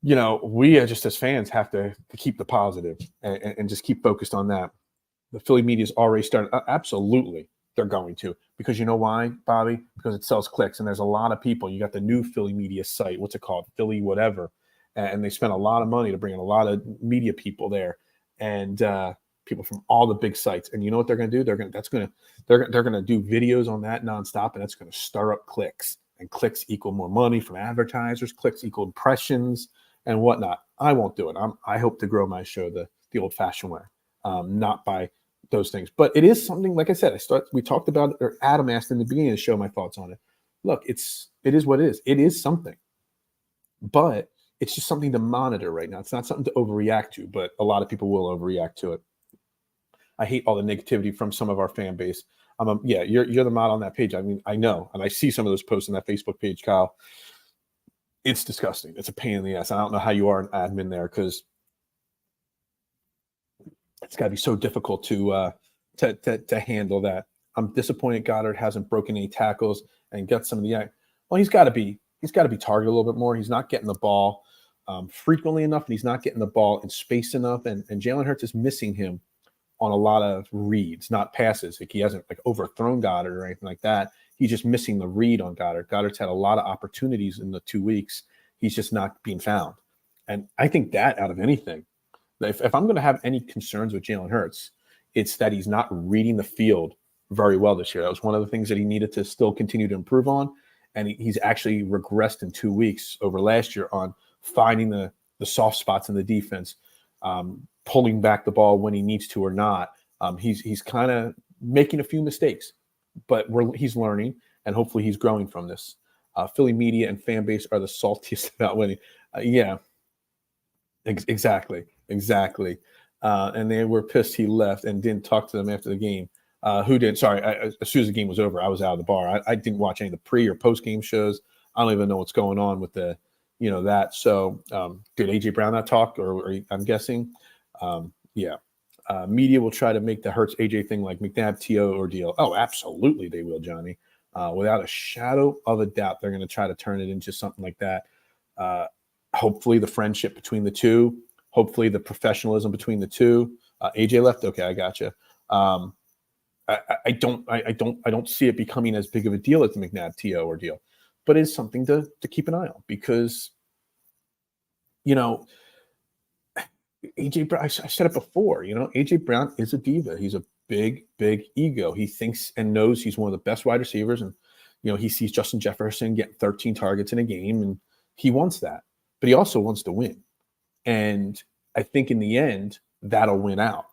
we just as fans have to keep the positive and just keep focused on that. The Philly media's already started. Absolutely, they're going to. Because you know why, Bobby? Because it sells clicks. And there's a lot of people. You got the new Philly media site. What's it called? Philly whatever. And they spent a lot of money to bring in a lot of media people there. And people from all the big sites. And you know what they're going to do? They're going to do videos on that nonstop, and that's going to stir up clicks. And clicks equal more money from advertisers. Clicks equal impressions and whatnot. I won't do it. I hope to grow my show the old-fashioned way, not by those things. But it is something. Like I said, we talked about, or Adam asked in the beginning of the show, my thoughts on it. Look, it is what it is. It is something, but it's just something to monitor right now. It's not something to overreact to, but a lot of people will overreact to it. I hate all the negativity from some of our fan base. You're the mod on that page. I mean, I know, and I see some of those posts on that Facebook page, Kyle. It's disgusting. It's a pain in the ass. I don't know how you are an admin there because it's got to be so difficult to handle that. I'm disappointed Goddard hasn't broken any tackles and got some of the. Well, he's got to be targeted a little bit more. He's not getting the ball frequently enough, and he's not getting the ball in space enough. And Jalen Hurts is missing him on a lot of reads, not passes. Like he hasn't overthrown Goddard or anything like that. He's just missing the read on Goddard. Goddard's had a lot of opportunities in the 2 weeks. He's just not being found. And I think that out of anything, if I'm going to have any concerns with Jalen Hurts, it's that he's not reading the field very well this year. That was one of the things that he needed to still continue to improve on. And he's actually regressed in 2 weeks over last year on finding the soft spots in the defense, pulling back the ball when he needs to or not. He's kind of making a few mistakes, but he's learning, and hopefully he's growing from this. Philly media and fan base are the saltiest about winning. Exactly. And they were pissed he left and didn't talk to them after the game. Who did? Sorry, as soon as the game was over, I was out of the bar. I didn't watch any of the pre or post game shows. I don't even know what's going on with that. So did AJ Brown not talk, or I'm guessing? Media will try to make the Hurts AJ thing like McNabb TO ordeal. Oh, absolutely they will, Johnny. Without a shadow of a doubt, they're going to try to turn it into something like that. Hopefully the friendship between the two, hopefully the professionalism between the two. AJ left. Okay, I gotcha. I don't see it becoming as big of a deal as the McNabb TO ordeal, but it's something to keep an eye on because, AJ Brown, I said it before, AJ Brown is a diva. He's a big, big ego. He thinks and knows he's one of the best wide receivers. And, he sees Justin Jefferson getting 13 targets in a game, and he wants that. But he also wants to win. And I think in the end, that'll win out.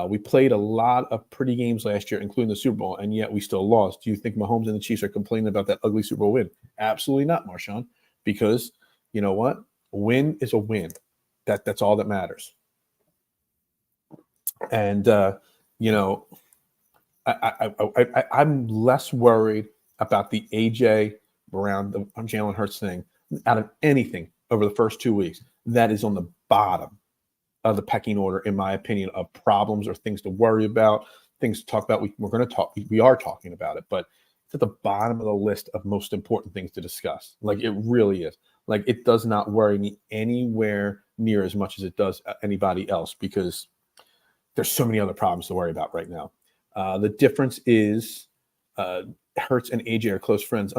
We played a lot of pretty games last year, including the Super Bowl, and yet we still lost. Do you think Mahomes and the Chiefs are complaining about that ugly Super Bowl win? Absolutely not, Marshawn, because you know what? A win is a win. That's all that matters. And I'm less worried about the AJ Brown, the Jalen Hurts thing out of anything over the first 2 weeks. That is on the bottom of the pecking order, in my opinion, of problems or things to worry about, things to talk about. We are talking about it, but it's at the bottom of the list of most important things to discuss. Like it really is. Like it does not worry me anywhere near as much as it does anybody else, because there's so many other problems to worry about right now. The difference is Hurts and AJ are close friends.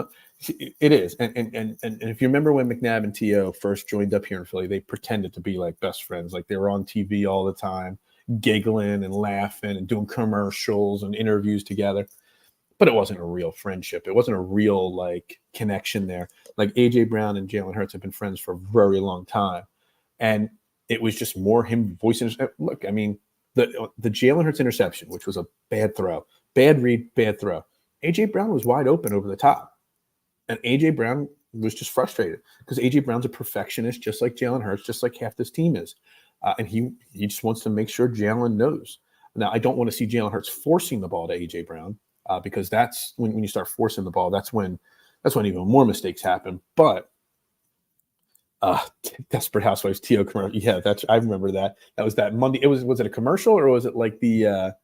It is, and if you remember when McNabb and T.O. first joined up here in Philly, they pretended to be like best friends, like they were on TV all the time, giggling and laughing and doing commercials and interviews together. But it wasn't a real friendship. It wasn't a real like connection there. Like AJ Brown and Jalen Hurts have been friends for a very long time, and it was just more him voicing. Look, I mean, the Jalen Hurts interception, which was a bad throw, bad read, bad throw. AJ Brown was wide open over the top, and AJ Brown was just frustrated because AJ Brown's a perfectionist, just like Jalen Hurts, just like half this team is, and he just wants to make sure Jalen knows. Now, I don't want to see Jalen Hurts forcing the ball to AJ Brown. Because that's when you start forcing the ball, that's when even more mistakes happen. But Desperate Housewives T.O. commercial, yeah, I remember that. That was that Monday. Was it a commercial or was it like the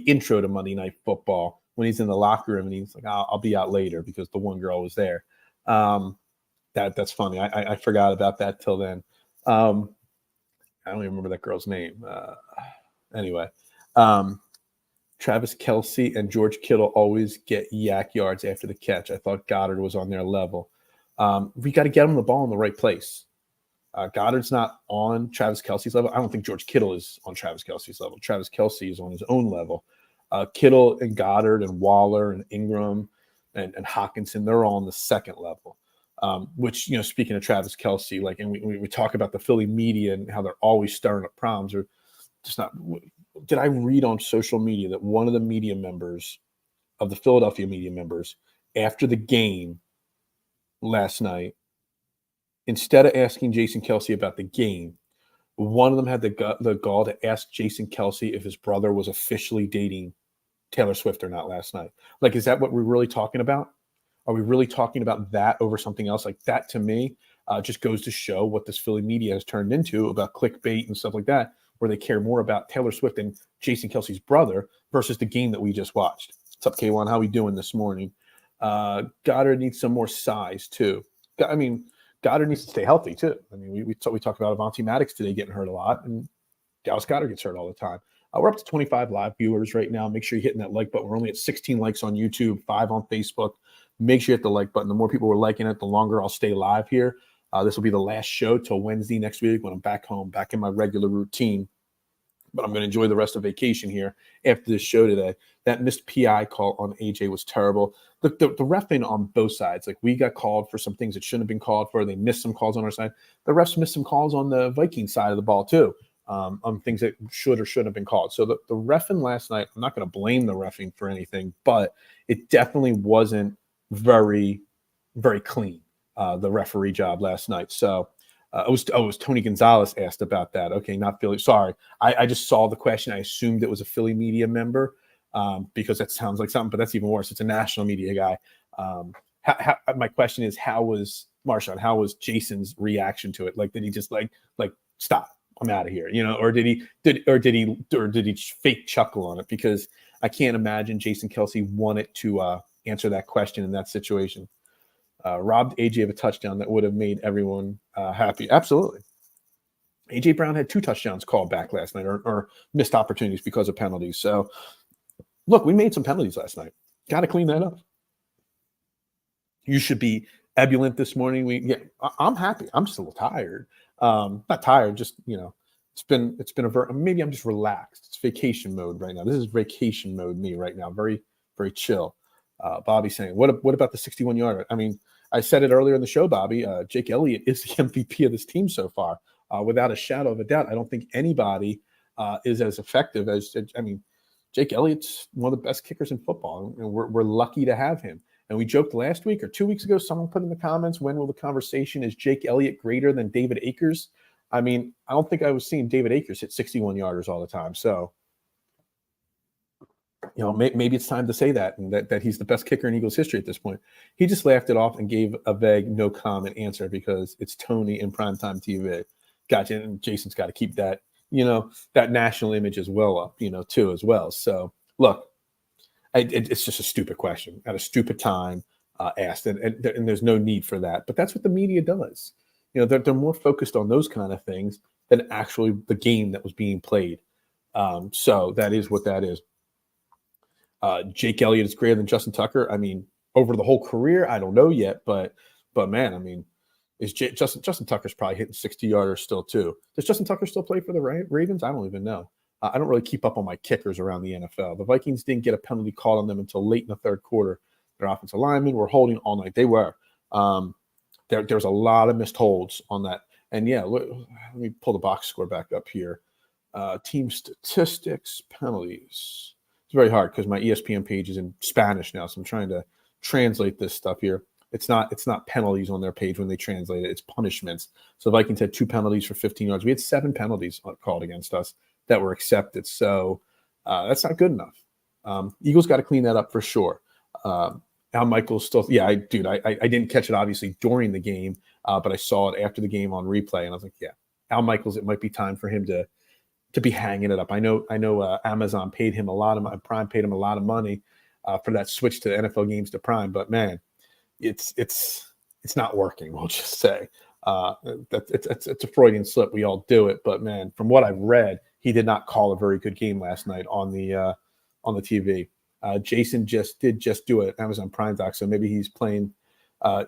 intro to Monday Night Football when he's in the locker room and he's like, I'll be out later because the one girl was there. That's funny. I forgot about that till then. I don't even remember that girl's name. Anyway. Travis Kelce and George Kittle always get yak yards after the catch. I thought Goddard was on their level. We got to get him the ball in the right place. Goddard's not on Travis Kelce's level. I don't think George Kittle is on Travis Kelce's level. Travis Kelce is on his own level. Kittle and Goddard and Waller and Ingram and Hockenson, they're all on the second level. Which, speaking of Travis Kelce, like, and we talk about the Philly media and how they're always stirring up problems or just not. Did I read on social media that one of the media members of the Philadelphia media members after the game last night, instead of asking Jason Kelce about the game, one of them had the gall to ask Jason Kelce if his brother was officially dating Taylor Swift or not last night. Like, is that what we're really talking about? Are we really talking about that over something else? Like that to me just goes to show what this Philly media has turned into about clickbait and stuff like that, where they care more about Taylor Swift and Jason Kelce's brother versus the game that we just watched. What's up, K1? How we doing this morning? Goddard needs some more size, too. I mean, Goddard needs to stay healthy, too. I mean, we talked about Avonte Maddox today getting hurt a lot, and Dallas Goddard gets hurt all the time. We're up to 25 live viewers right now. Make sure you're hitting that like button. We're only at 16 likes on YouTube, 5 on Facebook. Make sure you hit the like button. The more people are liking it, the longer I'll stay live here. This will be the last show till Wednesday next week when I'm back home, back in my regular routine. But I'm going to enjoy the rest of vacation here after this show today. That missed PI call on AJ was terrible. The reffing on both sides, like we got called for some things that shouldn't have been called for. They missed some calls on our side. The refs missed some calls on the Vikings side of the ball too, on things that should or shouldn't have been called. So the reffing last night, I'm not going to blame the reffing for anything, but it definitely wasn't very, very clean, the referee job last night. So it was Tony Gonzalez asked about that. Okay, not Philly. Sorry. I just saw the question. I assumed it was a Philly media member because that sounds like something, but that's even worse. It's a national media guy. My question is, how was Marshawn? How was Jason's reaction to it? Like, did he just like stop? I'm out of here, or did he fake chuckle on it? Because I can't imagine Jason Kelce wanted to answer that question in that situation. Robbed AJ of a touchdown that would have made everyone happy. Absolutely. AJ Brown had 2 touchdowns called back last night or missed opportunities because of penalties. So, look, we made some penalties last night. Got to clean that up. You should be ebullient this morning. I'm happy. I'm just a little tired. Not tired, just, it's been maybe I'm just relaxed. It's vacation mode right now. This is vacation mode me right now. Very, very chill. Bobby saying, what about the 61-yarder? I mean, I said it earlier in the show, Bobby. Jake Elliott is the MVP of this team so far, without a shadow of a doubt. I don't think anybody is as effective as. I mean, Jake Elliott's one of the best kickers in football, and we're lucky to have him. And we joked last week or 2 weeks ago. Someone put in the comments, "When will the conversation is Jake Elliott greater than David Akers?" I mean, I don't think I was seeing David Akers hit 61-yarders all the time. So. Maybe it's time to say that, and that he's the best kicker in Eagles history at this point. He just laughed it off and gave a vague, no comment answer because it's Tony in primetime TV. Gotcha. And Jason's got to keep that, that national image as well up, too, as well. So, look, it's just a stupid question at a stupid time asked, and there's no need for that. But that's what the media does. They're more focused on those kind of things than actually the game that was being played. So that is what that is. Jake Elliott is greater than Justin Tucker. I mean, over the whole career, I don't know yet, but man, I mean, is Justin Tucker's probably hitting 60-yarders still too? Does Justin Tucker still play for the Ravens? I don't even know. I don't really keep up on my kickers around the NFL. The Vikings didn't get a penalty called on them until late in the third quarter. Their offensive linemen were holding all night. They were. There's a lot of missed holds on that. And yeah, let me pull the box score back up here. Team statistics, penalties. It's very hard because my ESPN page is in Spanish now, so I'm trying to translate this stuff here. It's not penalties on their page when they translate it. It's punishments. So the Vikings had 2 penalties for 15 yards. We had 7 penalties called against us that were accepted. So that's not good enough. Eagles got to clean that up for sure. Al Michaels still, yeah, I didn't catch it obviously during the game, but I saw it after the game on replay, and I was like, yeah, Al Michaels, it might be time for him to be hanging it up. I know. Amazon paid him a lot of Prime paid him a lot of money for that switch to NFL games to Prime, but man, it's not working. We'll just say it's a Freudian slip. We all do it, but man, from what I've read, he did not call a very good game last night on the TV. Jason just do it Amazon Prime doc, so maybe he's playing.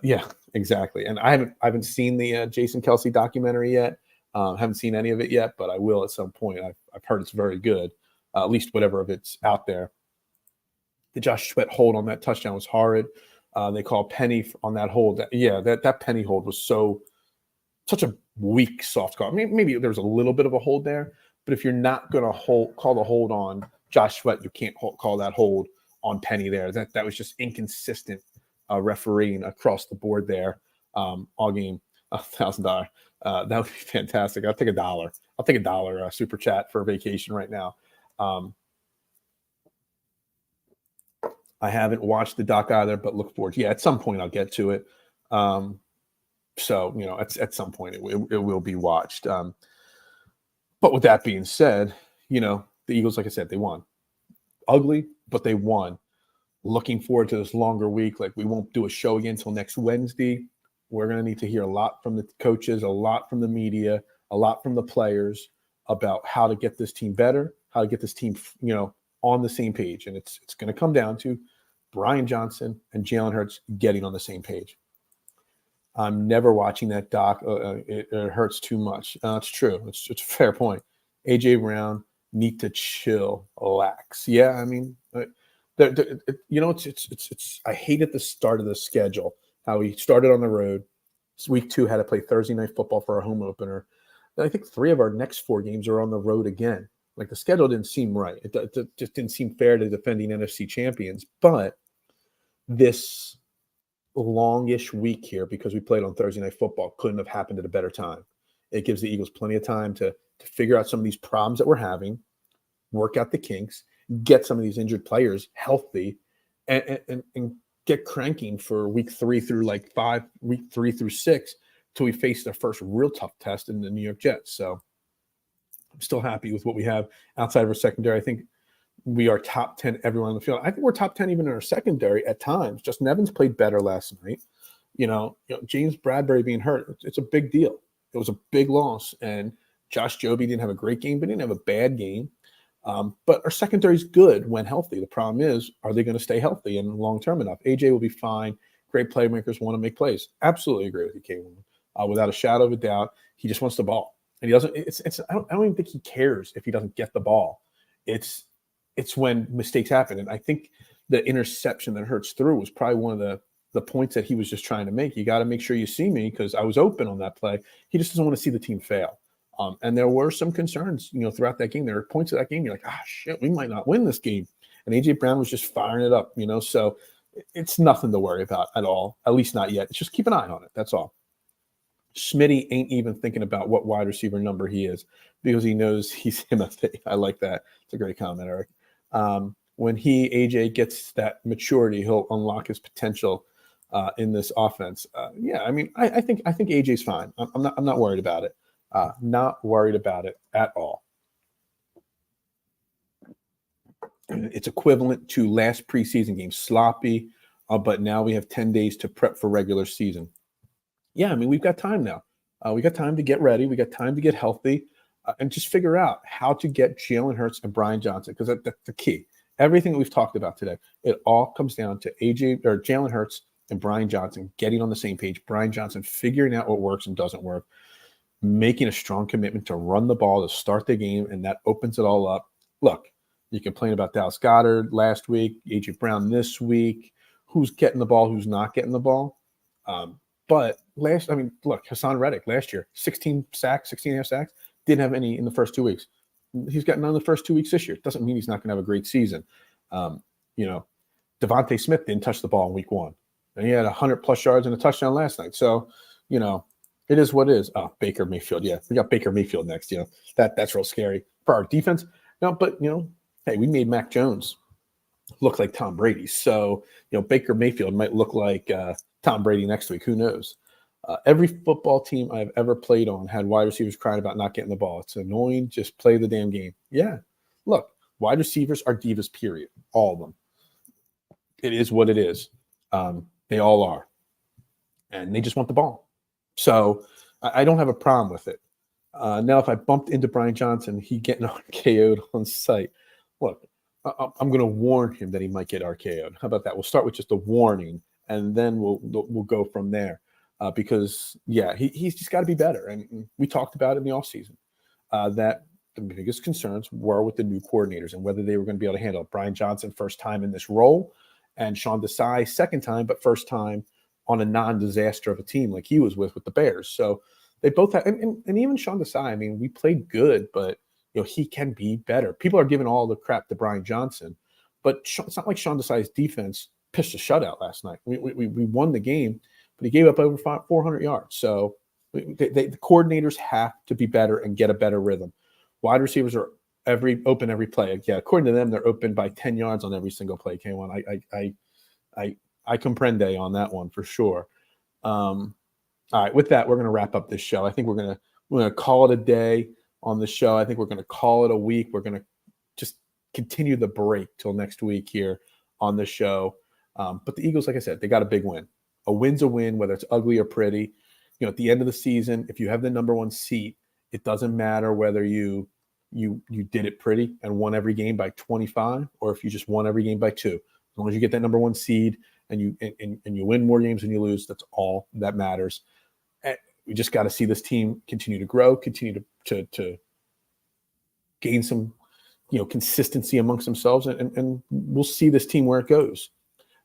Yeah, exactly. And I haven't seen the Jason Kelce documentary yet. Haven't seen any of it yet, but I will at some point. I've heard it's very good, at least whatever of it's out there. The Josh Sweat hold on that touchdown was horrid. They call Penny on that hold. That Penny hold was such a weak soft call. I mean, maybe there was a little bit of a hold there, but if you're not going to call the hold on Josh Sweat, you can't call that hold on Penny there. That was just inconsistent refereeing across the board there all game. $1,000. That would be fantastic. I'll take $1. I'll take $1 super chat for a vacation right now. I haven't watched the doc either, but look forward. Yeah, at some point I'll get to it. So at some point it will be watched. But with that being said, the Eagles, like I said, they won. Ugly, but they won. Looking forward to this longer week. Like, we won't do a show again until next Wednesday. We're going to need to hear a lot from the coaches, a lot from the media, a lot from the players about how to get this team better, how to get this team, on the same page. And it's going to come down to Brian Johnson and Jalen Hurts getting on the same page. I'm never watching that doc. It hurts too much. It's true. It's a fair point. A.J. Brown need to chill, relax. Yeah, I mean, it's. I hated the start of the schedule. How he started on the road. Week 2 had to play Thursday night football for our home opener. And I think 3 of our next 4 games are on the road again. Like, the schedule didn't seem right. It just didn't seem fair to defending NFC champions. But this longish week here, because we played on Thursday night football, couldn't have happened at a better time. It gives the Eagles plenty of time to figure out some of these problems that we're having, work out the kinks, get some of these injured players healthy, and get cranking for week 3 through week 3 through 6 till we face their first real tough test in the New York Jets. So I'm still happy with what we have outside of our secondary. I think we are top 10 everyone on the field. I think we're top 10 even in our secondary at times. Justin Evans played better last night. James Bradbury being hurt, it's a big deal. It was a big loss. And Josh Joby didn't have a great game, but didn't have a bad game. But our secondary is good when healthy. The problem is, are they going to stay healthy and long-term enough? AJ will be fine. Great playmakers want to make plays. Absolutely agree with you, K1. Without a shadow of a doubt, he just wants the ball. And he doesn't. I don't even think he cares if he doesn't get the ball. It's when mistakes happen. And I think the interception that Hurts threw was probably one of the points that he was just trying to make. You got to make sure you see me, because I was open on that play. He just doesn't want to see the team fail. And there were some concerns, throughout that game. There were points of that game you're like, shit, we might not win this game. And A.J. Brown was just firing it up, So it's nothing to worry about at all, at least not yet. It's just keep an eye on it. That's all. Smitty ain't even thinking about what wide receiver number he is, because he knows he's MFA. I like that. It's a great comment, Eric. When AJ gets that maturity, he'll unlock his potential in this offense. I think AJ's fine. I'm not worried about it. Not worried about it at all. It's equivalent to last preseason game. Sloppy, but now we have 10 days to prep for regular season. Yeah, I mean, we've got time now. We got time to get ready. We got time to get healthy. and just figure out how to get Jalen Hurts and Brian Johnson, because that's the key. Everything that we've talked about today, it all comes down to Jalen Hurts and Brian Johnson getting on the same page. Brian Johnson figuring out what works and doesn't work, making a strong commitment to run the ball to start the game, and that opens it all up. Look, you complain about Dallas Goedert last week, A.J. Brown this week, who's getting the ball, who's not getting the ball. But look, Hassan Reddick last year, 16 and a half sacks, didn't have any in the first 2 weeks. He's got none in the first 2 weeks this year. Doesn't mean he's not going to have a great season. Devontae Smith didn't touch the ball in week 1. And he had 100-plus yards and a touchdown last night. So, it is what it is. Oh, Baker Mayfield. Yeah, we got Baker Mayfield next. That's real scary for our defense. No, but, hey, we made Mac Jones look like Tom Brady. So, Baker Mayfield might look like Tom Brady next week. Who knows? Every football team I've ever played on had wide receivers crying about not getting the ball. It's annoying. Just play the damn game. Yeah. Look, wide receivers are divas, period. All of them. It is what it is. They all are. And they just want the ball. So I don't have a problem with it. Now, if I bumped into Brian Johnson, he getting RKO'd on site, look, I'm going to warn him that he might get RKO'd. How about that? We'll start with just a warning, and then we'll go from there. Because, yeah, he's just got to be better. And we talked about it in the offseason that the biggest concerns were with the new coordinators and whether they were going to be able to handle it. Brian Johnson, first time in this role, and Sean Desai, second time, but first time on a non-disaster of a team like he was with the Bears. So they both have, and even Sean Desai, we played good, but he can be better. People are giving all the crap to Brian Johnson, but it's not like Sean Desai's defense pitched a shutout last night. We won the game, but he gave up over 400 yards. So the coordinators have to be better and get a better rhythm. Wide receivers are open every play. Yeah, according to them, they're open by 10 yards on every single play. K1, I comprende on that one for sure. All right, with that, we're going to wrap up this show. I think we're going to call it a day on the show. I think we're going to call it a week. We're going to just continue the break till next week here on the show. But the Eagles, like I said, they got a big win. A win's a win, whether it's ugly or pretty. At the end of the season, if you have the number 1 seat, it doesn't matter whether you did it pretty and won every game by 25, or if you just won every game by 2. As long as you get that number 1 seed and you win more games than you lose, that's all that matters. And we just got to see this team continue to grow, continue to gain some consistency amongst themselves, and we'll see this team where it goes.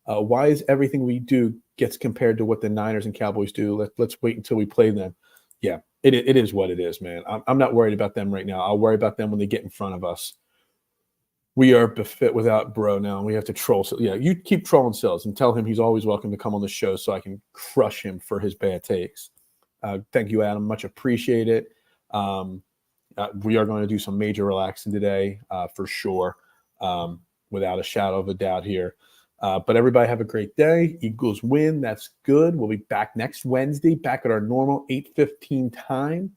Why is everything we do gets compared to what the Niners and Cowboys do? Let's wait until we play them. Yeah, it is what it is, man. I'm not worried about them right now. I'll worry about them when they get in front of us. We are befit without bro now, and we have to troll. So, yeah, you keep trolling Sills and tell him he's always welcome to come on the show so I can crush him for his bad takes. Thank you, Adam. Much appreciate it. We are going to do some major relaxing today for sure, without a shadow of a doubt here. But everybody have a great day. Eagles win. That's good. We'll be back next Wednesday, back at our normal 8:15 time.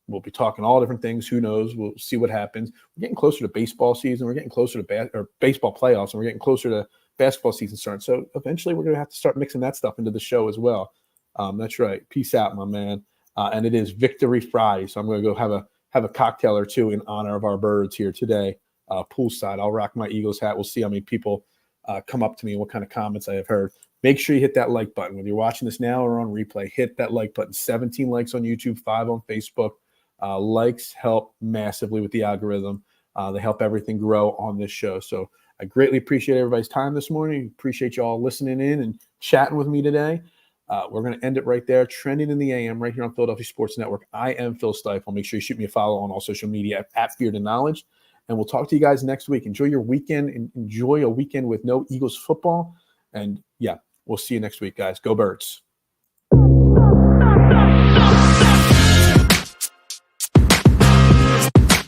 We'll be talking all different things. Who knows? We'll see what happens. We're getting closer to baseball season. We're getting closer to baseball playoffs, and we're getting closer to basketball season starting. So eventually we're going to have to start mixing that stuff into the show as well. That's right. Peace out, my man. And it is Victory Friday, so I'm going to go have a cocktail or two in honor of our birds here today, poolside. I'll rock my Eagles hat. We'll see how many people come up to me and what kind of comments I have heard. Make sure you hit that like button. Whether you're watching this now or on replay, hit that like button. 17 likes on YouTube, 5 on Facebook. Likes help massively with the algorithm. They help everything grow on this show. So I greatly appreciate everybody's time this morning. Appreciate you all listening in and chatting with me today. We're going to end it right there. Trending in the AM right here on Philadelphia Sports Network. I am Phil Stiefel. Make sure you shoot me a follow on all social media at Beard and Knowledge. And we'll talk to you guys next week. Enjoy your weekend. And enjoy a weekend with no Eagles football. And yeah, we'll see you next week, guys. Go Birds.